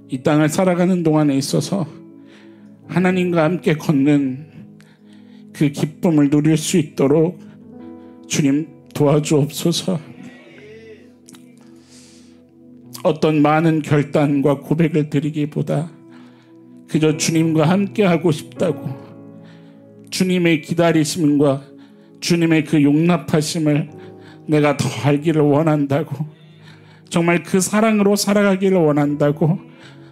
[SPEAKER 1] 이 땅을 살아가는 동안에 있어서 하나님과 함께 걷는 그 기쁨을 누릴 수 있도록 주님 도와주옵소서. 어떤 많은 결단과 고백을 드리기보다 그저 주님과 함께 하고 싶다고, 주님의 기다리심과 주님의 그 용납하심을 내가 더 알기를 원한다고, 정말 그 사랑으로 살아가기를 원한다고,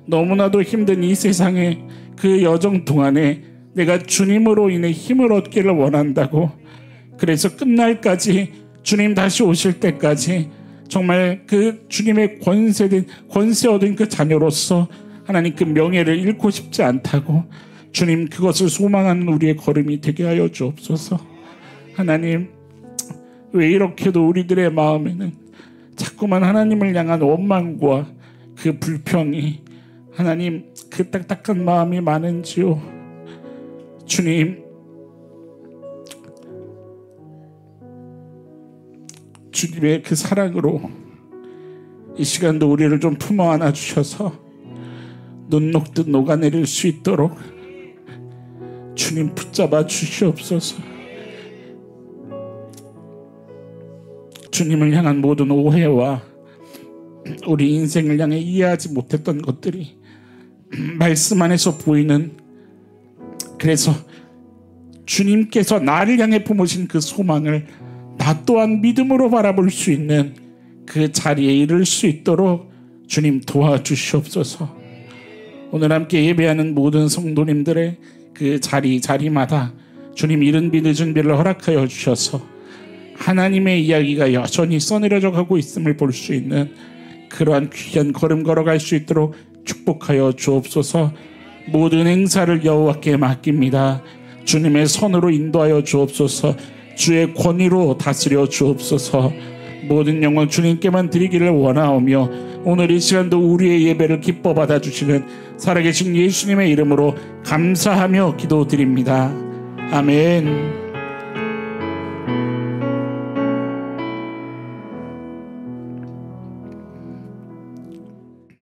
[SPEAKER 1] 너무나도 힘든 이 세상의 그 여정 동안에 내가 주님으로 인해 힘을 얻기를 원한다고, 그래서 끝날까지 주님 다시 오실 때까지 정말 그 주님의 권세 얻은 그 자녀로서 하나님 그 명예를 잃고 싶지 않다고, 주님 그것을 소망하는 우리의 걸음이 되게 하여 주옵소서. 하나님 왜 이렇게도 우리들의 마음에는 자꾸만 하나님을 향한 원망과 그 불평이, 하나님 그 딱딱한 마음이 많은지요. 주님 주님의 그 사랑으로 이 시간도 우리를 좀 품어 안아 주셔서 눈 녹듯 녹아내릴 수 있도록 주님 붙잡아 주시옵소서. 주님을 향한 모든 오해와 우리 인생을 향해 이해하지 못했던 것들이 말씀 안에서 보이는, 그래서 주님께서 나를 향해 품으신 그 소망을 나 또한 믿음으로 바라볼 수 있는 그 자리에 이를 수 있도록 주님 도와주시옵소서. 오늘 함께 예배하는 모든 성도님들의 그 자리마다 주님 이른 비 늦은 비를 허락하여 주셔서 하나님의 이야기가 여전히 써내려져 가고 있음을 볼 수 있는 그러한 귀한 걸음 걸어갈 수 있도록 축복하여 주옵소서. 모든 행사를 여호와께 맡깁니다. 주님의 손으로 인도하여 주옵소서. 주의 권위로 다스려 주옵소서. 모든 영광 주님께만 드리기를 원하오며 오늘 이 시간도 우리의 예배를 기뻐 받아주시는 살아계신 예수님의 이름으로 감사하며 기도드립니다. 아멘.